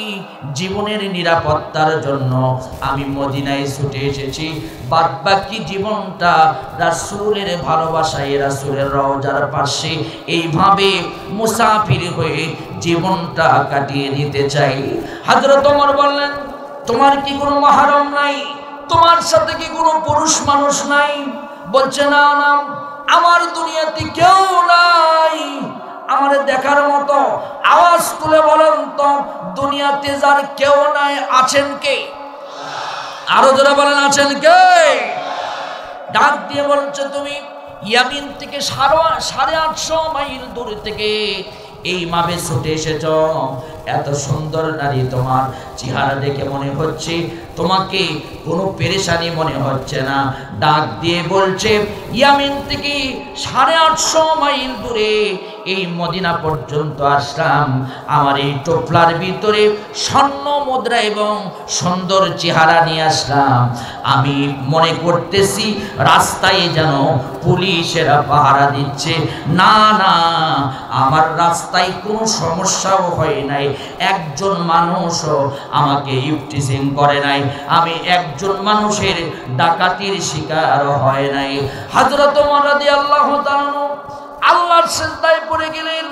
জীবনের নিরাপত্তার জন্য আমি মদিনায় ছুটে এসেছি। বাদ বাকি জীবনটা রাসূলের ভালোবাসায় রাসূলের রওজার পাশে এইভাবে মুসাফির হয়ে জীবনটা কাটিয়ে দিতে চাই। হযরত ওমর বললেন, তোমার কি কোনো মাহরম নাই? তোমার সাথে কি কোনো পুরুষ মানুষ নাই? বলছে, না না, আমার দুনিয়াতে কেউ নাই আমারে দেখার মতো। আওয়াজ তুলে বলেন তো, দুনিয়াতে যার কেউ নাই আছেন কে? আরো জোরে বলেন, আছেন কে? ডাক দিয়ে বলছে, তুমি ইয়ামিন থেকে 850 মাইল দূর থেকে এই মাবে ছুটে এসেছ। এত সুন্দর নারী, তোমার চেহারা দেখে মনে হচ্ছে তোমাকে কোনো পেরেশানি মনে হচ্ছে না। ডাক দিয়ে বলছে, ইয়ামিন থেকে 850 মাইল দূরে এই মদিনা পর্যন্ত আসলাম, আমার এই টোপলার ভিতরে স্বর্ণ মুদ্রা এবং সুন্দর চেহারা নিয়ে আসলাম। আমি মনে করতেছি রাস্তায় যেন পুলিশেরা পাহারা দিচ্ছে। না না, আমার রাস্তায় কোনো সমস্যাও হয় নাই, একজন মানুষও আমাকে ইফটিজিং করে নাই, আমি একজন মানুষের ডাকাতির শিকার হয় নাই। হযরত ওমর রাদিয়াল্লাহু তাআলা আল্লাহর সিজদায় পড়ে গেলেন,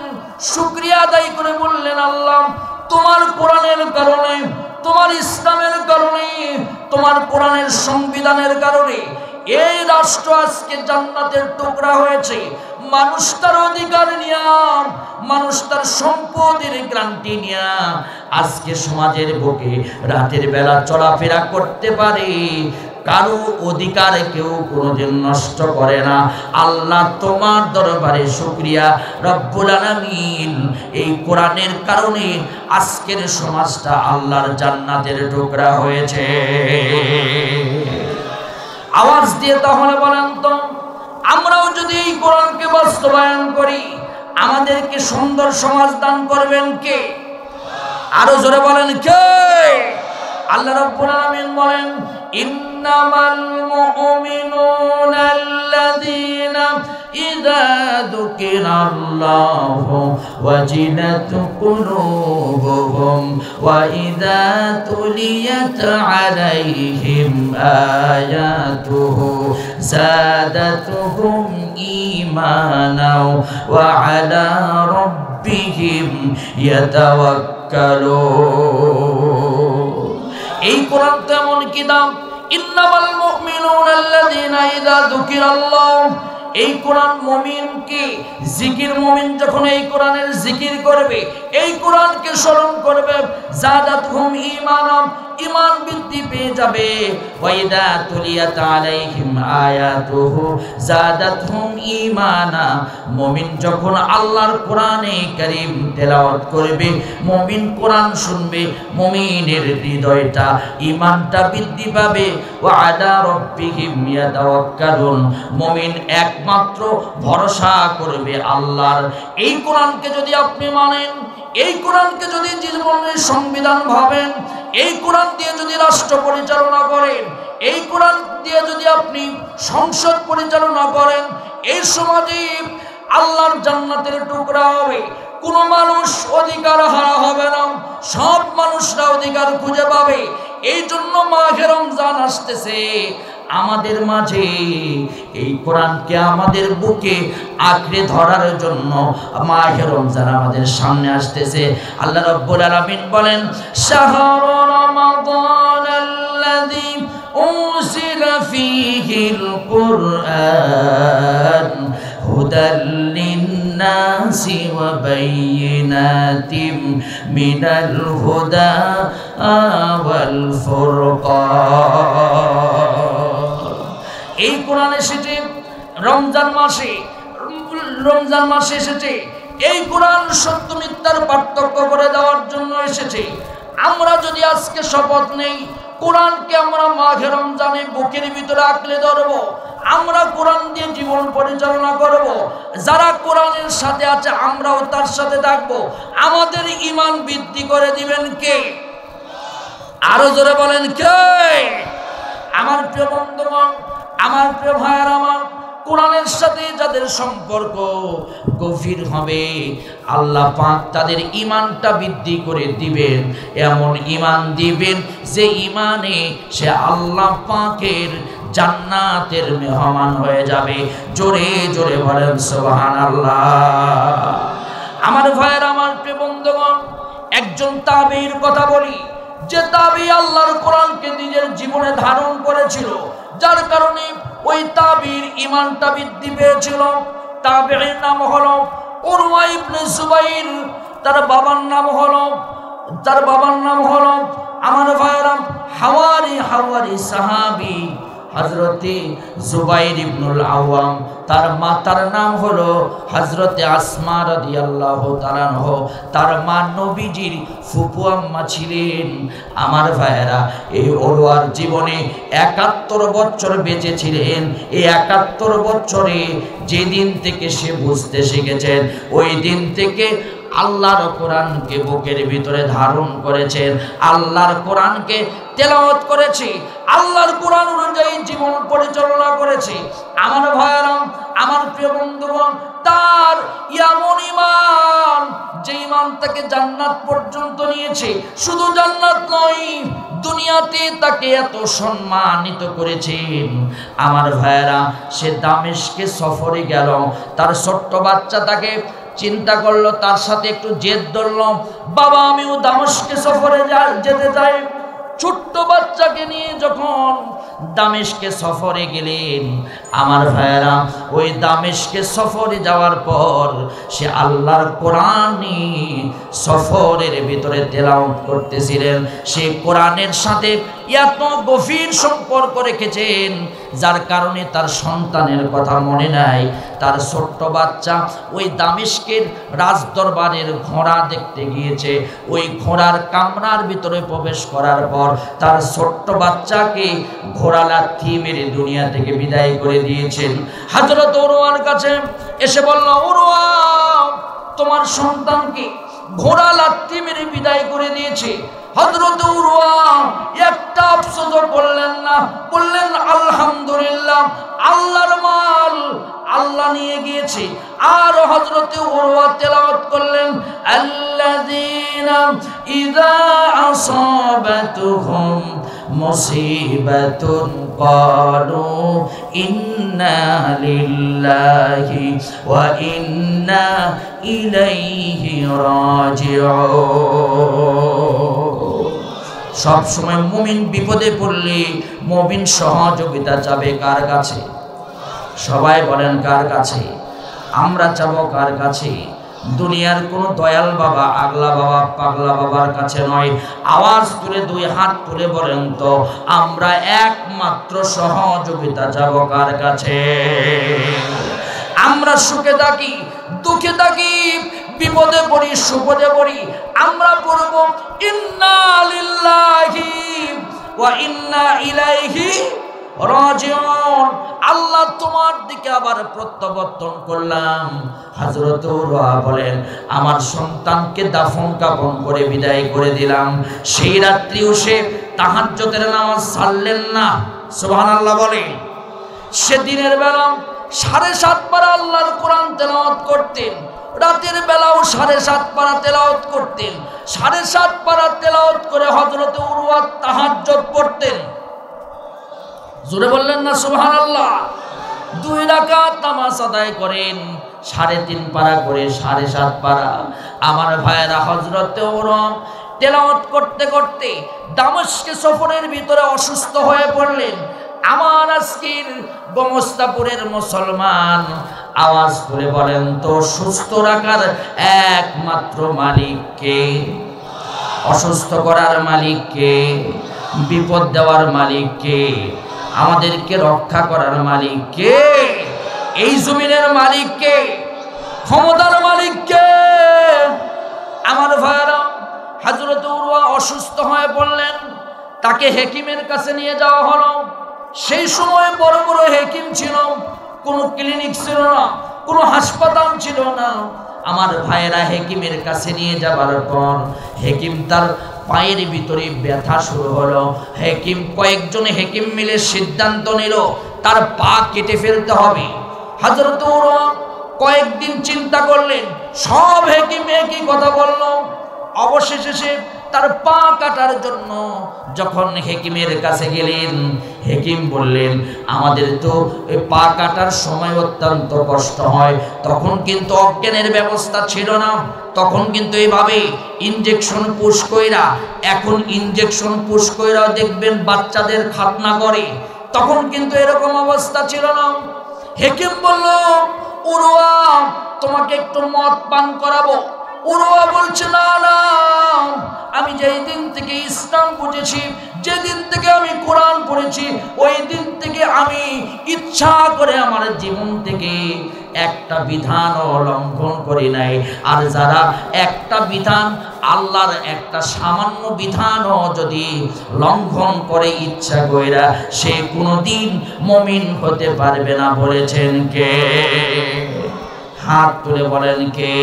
শুকরিয়া আদায় করে বললেন, আল্লাহ তোমার কোরআনের কারণে, তোমার ইসলামের কারণে, তোমার কোরআনের সংবিধানের কারণে এই রাষ্ট্র আজকে জান্নাতের টুকরা হয়েছে। মানুষ তার অধিকার নিয়া, মানুষ তার সম্পদের গ্যারান্টি নিয়া আজকে সমাজের বুকে রাতের বেলা চলাফেরা করতে পারে, কারো অধিকার কেউ কোনোদিন নষ্ট করে না। আল্লাহ তোমার দরবারে শুকরিয়া রব্বুল আলামিন, এই কোরআনের কারণে আজকের সমাজটা আল্লাহর জান্নাতের টুকরা হয়েছে। আওয়াজ দিয়ে তাহলে বলেন তো, আমরাও যদি এই কোরআনকে বাস্তবায়ন করি, আমাদেরকে সুন্দর সমাজ দান করবেন কে? আরো জোরে বলেন কে? আল্লাহ রাব্বুল আলামিন বলেন, ইন্নামাল মুমিনুনা আল্লাযীনা ইযা যুকিরাল্লাহু ওয়াজিলাত কুলুবুহুম ওয়া ইযা তুলিয়াত আলাইহিম আয়াতুহু যাদাতুহুম ঈমানাও ওয়া আলা রাব্বিহিম ইয়াতাওয়াক্কালুন। এই কোরআন তো এমন কিতাব, ইন্নামাল মুমিনুনা আল্লাযীনা ইযা যুকিরাল্লাহ, এই কোরআন মুমিনকে জিকির, মুমিন যখন এই কোরআনের জিকির করবে, এই কোরআনকে স্মরণ করবে, যাদাতুহুম ঈমানাম, ঈমান বৃদ্ধি পেয়ে যাবে, ওয়া ইযা তুলিয়াত আলাইহিম আয়াতুহু যাদাতুহুম ঈমানা, মুমিন যখন আল্লাহর কোরআনে কারীম তেলাওয়াত করবে, মুমিন কোরআন শুনবে, মুমিনের হৃদয়টা ঈমানটা বৃদ্ধি পাবে, ওয়া আলা রাব্বিহিম ইয়াতাওয়াক্কালুন, মুমিন একমাত্র ভরসা করবে আল্লাহর। এই কোরআনকে যদি আপনি মানেন, এই কোরআনকে যদি জীবনের সংবিধান ভাবেন, এই কোরআন দিয়ে যদি রাষ্ট্র পরিচালনা করেন, এই কোরআন দিয়ে যদি আপনি সংসদ পরিচালনা করেন, এই সমাজে আল্লাহর জান্নাতের টুকরা হবে। কোনো মানুষ অধিকার হারা হবে না, সব মানুষরা অধিকার খুঁজে পাবে। এই জন্য মাহে রমজান আসতেছে, আমাদের মাঝে এই কোরআনকে আমাদের বুকে আঁকড়ে ধরার জন্য মাহে রমজান আমাদের সামনে আসতেছে। আল্লাহ রাব্বুল আলামিন বলেন, শাহরু রমাদানাল্লাযী উনজিলা ফীহিল কুরআন হুদাল লিন্নাসি ওয়া বাইয়িনাতিম মিনাল হুদা ওয়াল ফুরকান। এই কোরআন এসেছে রমজান মাসে, রমজান মাসে এসেছে। এই কোরআন সত্য মিথ্যার পার্থক্য করে দেওয়ার জন্য এসেছে। আমরা যদি আজকে শপথ নেই, কোরআনকে আমরা মাঘে রমজানে বুকের ভিতরে আঁকড়ে ধরবো, আমরা কোরআন দিয়ে জীবন পরিচালনা করব, যারা কোরআনের সাথে আছে আমরাও তার সাথে থাকবো, আমাদের ঈমান বৃদ্ধি করে দিবেন কে? আরো জোরে বলেন কে? আমার প্রিয় বন্ধুগণ, আমার প্রিয় ভাইয়ের, আমার কোরআনের সাথে যাদের সম্পর্ক গভীর হবে, আল্লাহ পাক তাদের ঈমানটা বৃদ্ধি করে দিবেন। এমন ঈমান দিবেন যে ঈমানে সে আল্লাহ পাকের জান্নাতের মেহমান হয়ে যাবে। জোরে জোরে বলেন সুবহানাল্লাহ। আমার ভাইয়ের, আমার প্রিয় বন্ধুগণ, একজন তাবেঈর কথা বলি, যে তাবেঈ আল্লাহর কোরআনকে নিজের জীবনে ধারণ করেছিল, যার কারণে ওই তাবেঈর ঈমানটা বৃদ্ধি পেয়েছিল। তাবেঈর নাম হলো উরওয়া ইবনে জুবাইর, তার বাবার নাম হলো আমার ভাইয়েরা হাওয়ারি সাহাবী হযরতে জুবাইর ইবনুল আওয়াম, তার মাতার নাম হলো হযরতে আসমা রাদিয়াল্লাহু তাআলা আনহা। তার মা নবীজির ফুফু আম্মা ছিলেন। আমার ভাইয়েরা, এই ওরওয়ার জীবনে 71 বছর বেঁচে ছিলেন। এই 71 বছরে যেদিন থেকে সে বুঝতে শিখেছেন, ওই দিন থেকে আল্লাহর কোরআনকে বুকের ভিতরে ধারণ করেছেন, আল্লাহর কোরআনকে তেলাওয়াত করেছে, আল্লাহর কোরআন অনুযায়ী জীবন পরিচালনা করেছে। আমার ভাইয়েরা, আমার প্রিয় বন্ধুগণ, তার এমন ঈমান, যে ঈমান তাকে জান্নাত পর্যন্ত নিয়েছে। শুধু জান্নাত নয়, দুনিয়াতে তাকে এত সম্মানিত করেছেন। আমার ভাইয়েরা, সে দামেস্কে সফরে গেল। তার ছোট্ট বাচ্চা তাকে চিন্তা করলো, তার সাথে একটু জেদ ধরলো, বাবা আমিও দামেস্কে সফরে যেতে চাই। ছোট্ট বাচ্চাকে নিয়ে যখন দামেস্কে সফরে গেলেন, আমার ভাইয়েরা, ওই দামেস্কে সফরে যাওয়ার পর সে আল্লাহর কোরআনই সফরের ভিতরে তেলাওয়াত করতেছিলেন। সে কোরআনের সাথে এত গভীর সম্পর্ক রেখেছেন, যার কারণে তার সন্তানের কথা মনে নাই। তার ছোট্ট বাচ্চা ওই দামেস্কের রাজদরবারের ঘোড়া দেখতে গিয়েছে। ওই ঘোড়ার কামরার ভিতরে প্রবেশ করার পর তার ছোট্ট বাচ্চাকে ঘোড়া লাথি মেরে দুনিয়া থেকে বিদায় করে দিয়েছেন। হযরত উরওয়ার কাছে এসে বলল, উরওয়া, তোমার সন্তানকে ঘোড়া লাথি মেরে বিদায় করে দিয়েছে। হযরত উরওয়া একটা আফসোস করলেন না, বললেন আলহামদুলিল্লাহ, আল্লাহর মাল আল্লাহ নিয়ে গিয়েছে। আর হযরত উরওয়া তেলাওয়াত করলেন, আল্লাযীনা ইযা আসাবাতুহুম মুসিবাতুন ক্বালু ইন্না লিল্লাহি ওয়া ইন্না ইলাইহি রাজিউন। সব সময় মুমিন বিপদে পড়লে মুমিন সহযোগিতা চাবে কার কাছে? সবাই বলেন কার কাছে? আমরা চাবো কার কাছে? দুনিয়ার কোন দয়াল বাবা, আগলা বাবা, পাগলা বাবার কাছে নয়। আওয়াজ তুলে দুই হাত তুলে বলেন তো, আমরা একমাত্র সহযোগিতা চাবো কার কাছে? আমরা সুখে থাকি, দুঃখে থাকি, বিপদে পড়ি, সুপদে পড়ি, আমরা পড়ব ইন্না লিল্লাহি ওয়া ইন্না ইলাইহি রাজিউন। আল্লাহ তোমার দিকে আবার প্রত্যাবর্তন করলাম। হযরত উরওয়া বলেন, আমার সন্তানকে দাফন কাফন করে বিদায় করে দিলাম। সেই রাত্রিও সে তাহাজ্জুদের নামাজ ছাড়লেন না। সুবহানাল্লাহ বলেন। সে দিনের বেলা 7.5 পারা আল্লাহর কোরআন তেলাওয়াত করতেন, রাতের বেলাও 7.5 পারা তেলাওয়াত করতেন। 7.5 পারা তেলাওয়াত করে হযরত উরওয়া তাহাজ্জুদ পড়তেন। জোরে বললেন না সুবহানাল্লাহ। 2 রাকাত নামাজ আদায় করেন, 3.5 পারা করে 7.5 পারা। আমার ভাইয়েরা, হযরত উরওয়া তেলাওয়াত করতে করতে দামেস্কে সফরের ভিতরে অসুস্থ হয়ে পড়লেন। আমার আজকের গোমস্তাপুরের মুসলমান, আওয়াজ করে বলেন তো, সুস্থ রাখার একমাত্র মালিক কে? অসুস্থ করার মালিক কে? বিপদ দেওয়ার মালিক কে? আমাদেরকে রক্ষা করার মালিক কে? এই জমিনের মালিক কে? ক্ষমতার মালিক কে? আমার ভাইরা, হযরত উরওয়া অসুস্থ হয়ে পড়লেন। তাকে হেকিমের কাছে নিয়ে যাওয়া হলো। সেই সময় বড় বড় হেকিম ছিল, কোনো ক্লিনিক ছিল না, কোনো হাসপাতাল ছিল না। আমার ভাইয়েরা, হেকিমের কাছে নিয়ে যাবার পর হেকিম তার পায়ের ভিতরে ব্যথা শুরু হলো। কয়েকজন হেকিম মিলে সিদ্ধান্ত নিল তার পা কেটে ফেলতে হবে। হযরত উরওয়া কয়েকদিন চিন্তা করলেন, সব হেকিম একই কথা বলল। অবশেষে সে তার পা কাটার জন্য যখন হেকিমের কাছে গেলেন, হেকিম বললেন, আমাদের তো পা কাটার সময় অত্যন্ত কষ্ট হয়। তখন কিন্তু অজ্ঞানের ব্যবস্থা ছিল না, তখন কিন্তু এইভাবে ইনজেকশন পুশ কইরা, এখন ইনজেকশন পুশ কইরা দেখবেন বাচ্চাদের খাতনা করে, তখন কিন্তু এরকম অবস্থা ছিল না। হেকিম বলল, উরওয়া, তোমাকে একটু মদ পান করাবো। উরওয়া বলছে, না না, আমি যেই দিন থেকে ইসলাম বুঝেছি, যেদিন থেকে আমি কোরআন পড়েছি, ওই দিন থেকে আমি ইচ্ছা করে আমার জীবন থেকে একটা বিধানও লঙ্ঘন করি নাই। আর যারা একটা বিধান, আল্লাহর একটা সামান্য বিধানও যদি লঙ্ঘন করে ইচ্ছা কইরা, সে কোনোদিন মুমিন হতে পারবে না। বলেছেন কে? হাত তুলে বলেন কে?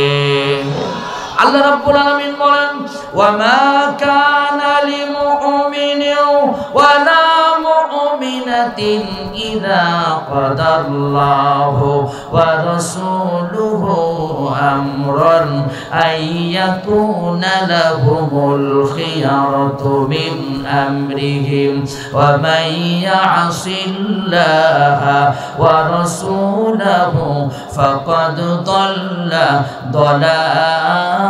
আল্লাহ রাব্বুল আলামিন বলেন, ওয়া মা কানা লিমুমিনিন ওয়া লা মুমিনাতিন ইযা কাদাল্লাহু ওয়া রাসূলুহু আমরান আইয়াকুনা লাহুমুল খিয়ারাতু মিন আমরিহিম ওয়া মান ইয়াসিল্লাহা ওয়া রাসূলুহু ফাকাদ দাল্লা দালালাম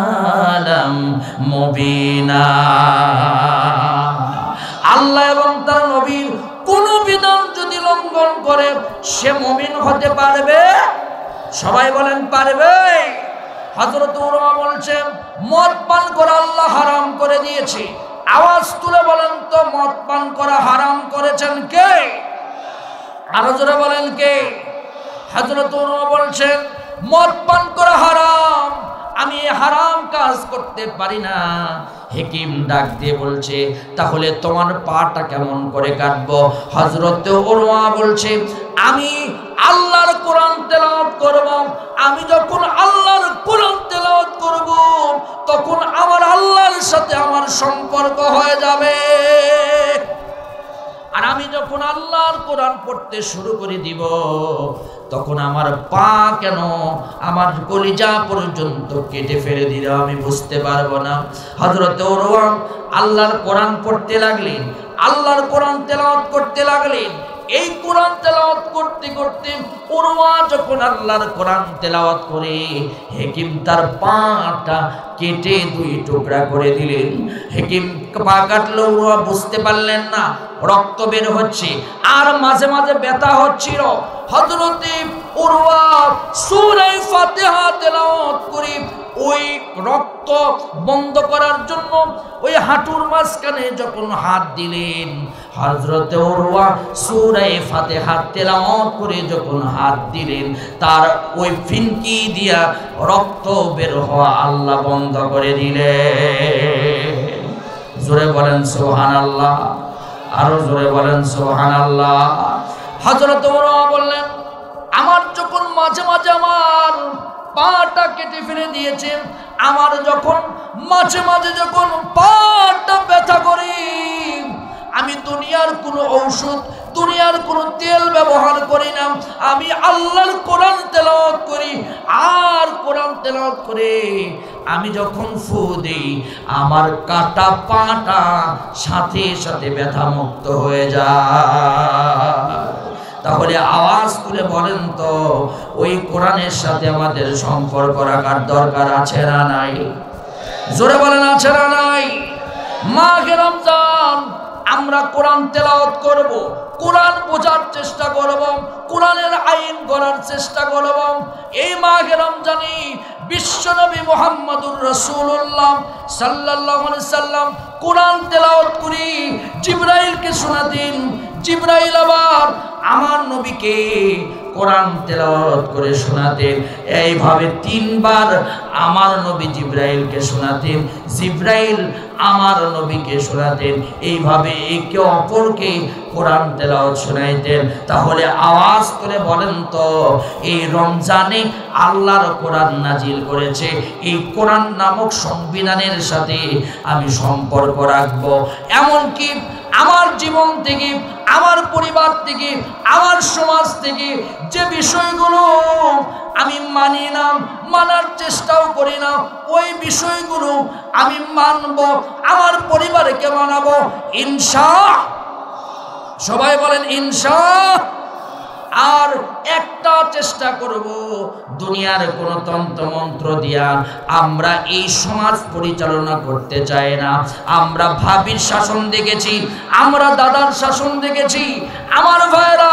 মুবিনা। আল্লাহ এবং তার নবীর কোন বিধান যদি লঙ্ঘন করে, সে মুমিন হতে পারবে? সবাই বলেন পারবে? হযরত উমর বলছেন, মদ পান করা আল্লাহ হারাম করে দিয়েছে। আওয়াজ তুলে বলেন তো, মদ পান করা হারাম করেছেন কে? আরো জোরে বলেন কে? হযরত উমর বলছেন, মদ পান করা হারাম, আমি হারাম কাজ করতে পারি না। হাকিম ডাক দিয়ে বলছে, তাহলে তোমার পাটা কেমন করে কাটবো? হযরত উরওয়া বলছে, আমি আল্লাহর কোরআন তেলাওয়াত করব। আমি যখন আল্লাহর কোরআন তেলাওয়াত করব, তখন আমার আল্লাহর সাথে আমার সম্পর্ক হয়ে যাবে। আর আমি যখন আল্লাহর কোরআন পড়তে শুরু করে দিব, তখন আমার পা কেন আমার কলিজা পর্যন্ত কেটে ফেলে দিল আমি বুঝতে পারবো না। হযরত উরওয়া আল্লাহর কোরআন পড়তে লাগলেন, আল্লাহর কোরআন তেলাওয়াত করতে লাগলেন। এই কোরআন তেলাওয়াত করতে করতে উরওয়া যখন আল্লাহর কোরআন তেলাওয়াত করে, হাকিম তার পাটা কেটে দুই টুকরা করে দিলেন। হাকিম পা কাটলো, উরওয়া বুঝতে পারলেন না, রক্ত বের হচ্ছে আর মাঝে মাঝে ব্যথা হচ্ছিল। হযরত উরওয়া সূরা ফাতিহা তেলাওয়াত করে ওই রক্ত বন্ধ করার জন্য ওই হাঁটুর মাঝখানে যখন হাত দিলেন, হযরত উরওয়া সূরা ফাতিহা তেলাওয়াত করে যখন হাত দিলেন, তার ওই ফিনকি দিয়া রক্ত বের হওয়া আল্লাহ বন্ধ করে দিলেন। জোরে বলেন সুবহানাল্লাহ, আরো জোরে বলেন সুবহানাল্লাহ। হযরত উরওয়া বললেন, আমার যখন মাঝে মাঝে আমার পাটা কেটে ফেলে দিয়েছে, আমার যখন মাঝে মাঝে যখন পাটা ব্যথা করে, আমি দুনিয়ার কোনো ঔষধ, দুনিয়ার কোনো তেল ব্যবহার করি না। আমি আল্লাহর কোরআন তেলাওয়াত করি, আর কোরআন তেলাওয়াত করে আমি যখন ফু দেই, আমার কাটা পাটা সাথে সাথে ব্যথা মুক্ত হয়ে যায়। তাহলে আওয়াজ তুলে বলেন তো, ওই কোরআনের সাথে আমাদের সম্পর্ক রাখার দরকার আছে না নাই? জোরে বলেন আছে না নাই? মাহে রমজান আমরা কোরআন তেলাওয়াত করব, কোরআন বোঝার চেষ্টা করব, কোরআনের আইন করার চেষ্টা করব। এই মাহে রমজানে বিশ্বনবী মুহাম্মদুর রাসূলুল্লাহ সাল্লাল্লাহু আলাইহি সাল্লাম কোরআন তেলাওয়াত করি জিবরাইলকে শোনাতেন। জিবরাইল আবার আমার নবীকে কোরআন তেলাওয়াত করে শোনাতেন। এইভাবে তিনবার আমার নবী জিবরাইলকে শোনাতেন, জিবরাইল আমার নবীকে শোনাতেন। এইভাবে একে অপরকে কোরআন তেলাওয়াত শোনাইতেন। তাহলে আওয়াজ করে বলেন তো, এই রমজানে আল্লাহর কোরআন নাজিল করেছে, এই কোরআন নামক সংবিধানের সাথে আমি সম্পর্ক রাখবো। এমনকি আমার জীবন থেকে, আমার পরিবার থেকে, আমার সমাজ থেকে যে বিষয়গুলো আমি মানি না, মানার চেষ্টাও করি না, ওই বিষয়গুলো আমি মানব, আমার পরিবারকে মানাবো ইনশাআল্লাহ। সবাই বলেন ইনশাআল্লাহ। আর একটা চেষ্টা করব, দুনিয়ার কোন তন্ত্র মন্ত্র দিয়া আমরা এই সমাজ পরিচালনা করতে চাই না। আমরা ভাবির শাসন দেখেছি, আমরা দাদার শাসন দেখেছি, আমার ভাইরা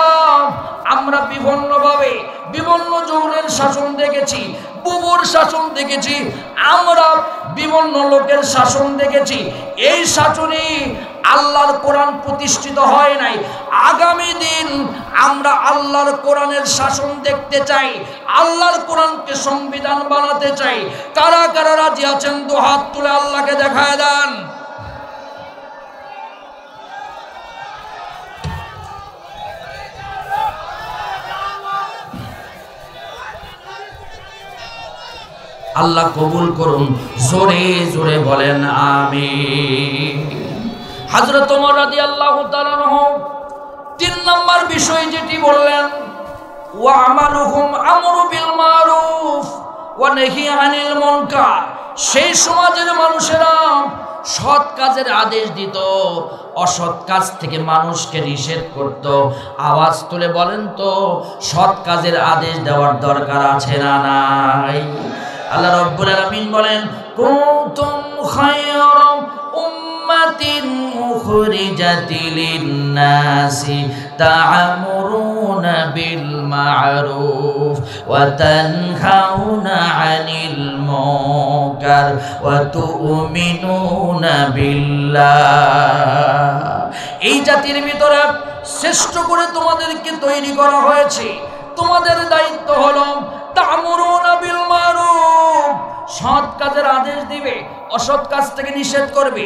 আমরা বিভিন্নভাবে বিভিন্ন যৌনের শাসন দেখেছি, বুবুর শাসন দেখেছি, আমরা বিভিন্ন অন্য লোকের শাসন দেখেছি, এই শাসনে আল্লাহর কোরআন প্রতিষ্ঠিত হয় নাই। আগামী দিন আমরা আল্লাহর কোরআনের শাসন দেখতে চাই, আল্লাহর কোরআনকে সংবিধান বানাতে চাই। কারা কারা রাজি আছেন তো হাত তুলে আল্লাহকে দেখায় দেন। আল্লাহ কবুল করুন, জোরে জোরে বলেন আমিন। হযরত ওমর রাদিয়াল্লাহু তাআলা আনহু ৩ নম্বর বিষয় যেটি বললেন, ওয়া আমালুহুম আমরু বিল মারুফ ওয়া নাহি আনিল মুনকার। সেই সমাজের মানুষেরা সৎ কাজের আদেশ দিত, অসৎ কাজ থেকে মানুষকে নিষেধ করত। আওয়াজ তুলে বলেন তো, সৎ কাজের আদেশ দেওয়ার দরকার আছে না নাই? আল্লাহ রাব্বুল আলামিন বলেন, কুনতুম খায়রা উম্মাতিন উখরিজাতিল লিন-নাসি তা'মুরুনা বিল মা'রুফ ওয়া তানহাউনা 'আনিল মুনকার ওয়া তু'মিনুনা বিল্লাহ। এই জাতির ভিতরে শ্রেষ্ঠ করে তোমাদেরকে তৈরি করা হয়েছে। তোমাদের দায়িত্ব হলো তা'মুরুনা বিল মারুফ, সৎ কাজের আদেশ দিবে, অসৎ কাজ থেকে নিষেধ করবে।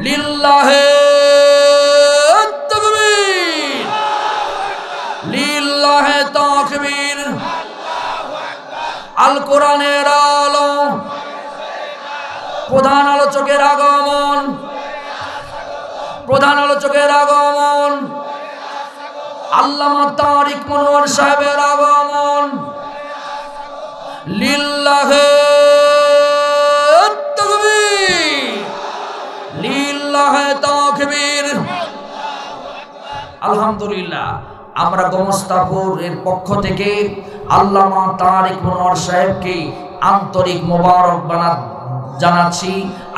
লিল্লাহি তাকবীর, লিল্লাহি তাকবীর। আল কোরআনের আলো, প্রধান আলোচকের আগমন, প্রধান আলোচকের আগমন, আল্লামা তারিক মনোয়ার সাহেবের আগমন। লিল্লাহি তাকবীর, লিল্লাহি তাকবীর। আলহামদুলিল্লাহ, আমরা গোমস্তাপুরের পক্ষ থেকে আল্লামা তারিক মনোয়ার সাহেবকে আন্তরিক মোবারকবাদ জানাচ্ছি।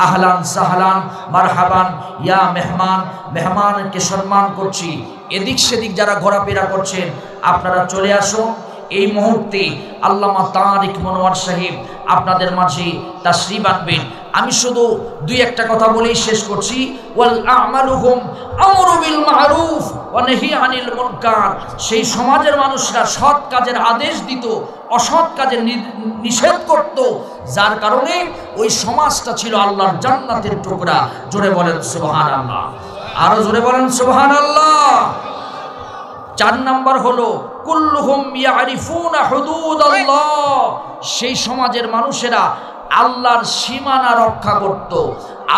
আহলান সাহলান মারহাবান ইয়া মেহমান, মেহমানকে সম্মান করছি। এদিক সেদিক যারা ঘোরাফেরা করছেন আপনারা চলে আসুন। এই মুহূর্তে আল্লামা তারিক মনোয়ার সাহেব আপনাদের মাঝে তাশরীফ আনবেন। আমি শুধু দুই একটা কথা বলেই শেষ করছি। ওয়াল আমালুহুম আমরু বিল মারুফ ওয়া নাহি আনিল মুনকার। সেই সমাজের মানুষরা সৎ কাজের আদেশ দিত, অসৎ কাজের নিষেধ করত, যার কারণে ওই সমাজটা ছিল আল্লাহর জান্নাতের টুকরা। জোরে বলেন সুবহানাল্লাহ, আরো জোরে বলেন সুবহানাল্লাহ। ৪ নম্বর হলো কুল্লুহুম ইয়ারিফুনা হুদুদাল্লাহ। সেই সমাজের মানুষেরা আল্লাহর সীমানা রক্ষা করত,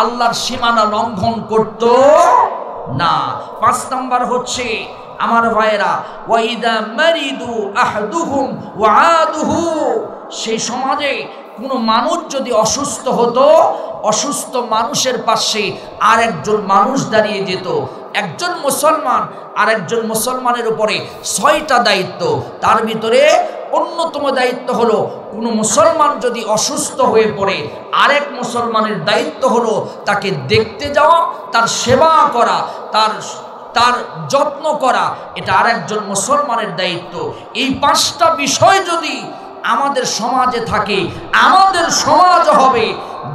আল্লাহর সীমানা লঙ্ঘন করত না। ৫ নম্বর হচ্ছে আমার ভাইয়েরা, ওয়াইদা মারিদু আহাদুহুম ওয়াআদুহু। সেই সমাজে কোনো মানুষ যদি অসুস্থ হতো, অসুস্থ মানুষের পাশে আরেকজন মানুষ দাঁড়িয়ে যেত। একজন মুসলমান আরেকজন মুসলমানের উপরে ৬টা দায়িত্ব, তার ভিতরে অন্যতম দায়িত্ব হলো কোনো মুসলমান যদি অসুস্থ হয়ে পড়ে, আরেক মুসলমানের দায়িত্ব হলো তাকে দেখতে যাওয়া, তার সেবা করা, তার যত্ন করা। এটা আরেকজন মুসলমানের দায়িত্ব। এই ৫টা বিষয় যদি আমাদের সমাজে থাকে, আমাদের সমাজ হবে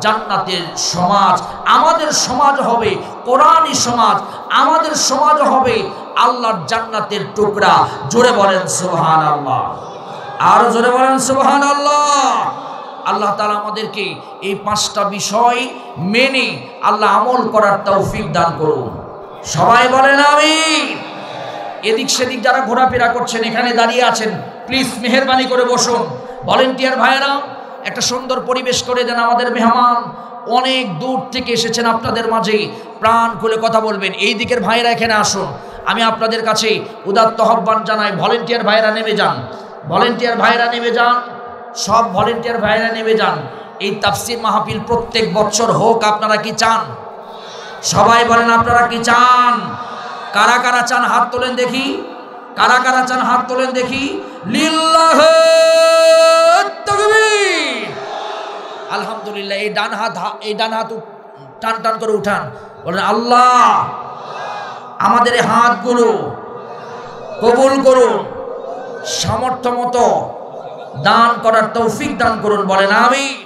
জান্নাতের সমাজ, আমাদের সমাজ হবে কোরআনী সমাজ, আমাদের সমাজ হবে আল্লাহর জান্নাতের টুকরা। জোরে বলেন সুবহানাল্লাহ, আরো জোরে বলেন সুবহানাল্লাহ। আল্লাহ তাআলা আমাদেরকে এই ৫টা বিষয় মেনে আল্লাহ আমল করার তৌফিক দান করুন। সবাই বলেন আমিন। এদিক সেদিক যারা ঘোরাফেরা করছেন, এখানে দাঁড়িয়ে আছেন, প্লিজ মেহেরবানি করে বসুন। ভলেন্টিয়ার ভাইয়েরা একটা সুন্দর পরিবেশ করে দেন। আমাদের মেহমান অনেক দূর থেকে এসেছেন, আপনাদের মাঝে প্রাণ খুলে কথা বলবেন। এই দিকের ভাইয়েরা এখানে আসুন। আমি আপনাদের কাছে উদাত্ত আহ্বান জানাই, ভলেন্টিয়ার ভাইয়েরা নেমে যান, ভলেন্টিয়ার ভাইয়েরা নেমে যান, সব ভলেন্টিয়ার ভাইয়েরা নেমে যান। এই তাফসীর মাহফিল প্রত্যেক বছর হোক। আপনারা কি চান? সবাই বলেন আপনারা কি চান? কারা কারা চান হাত তোলেন দেখি, কারা কারা চান হাত তোলেন দেখি। লিল্লাহি তাকবীর। আলহামদুলিল্লাহ। এই ডান হাত টান টান করে উঠান, বলেন আল্লাহ আমাদের এই হাতগুলো কবুল করুন, সামর্থ্য মতো দান করার তৌফিক দান করুন। বলেন আমিন।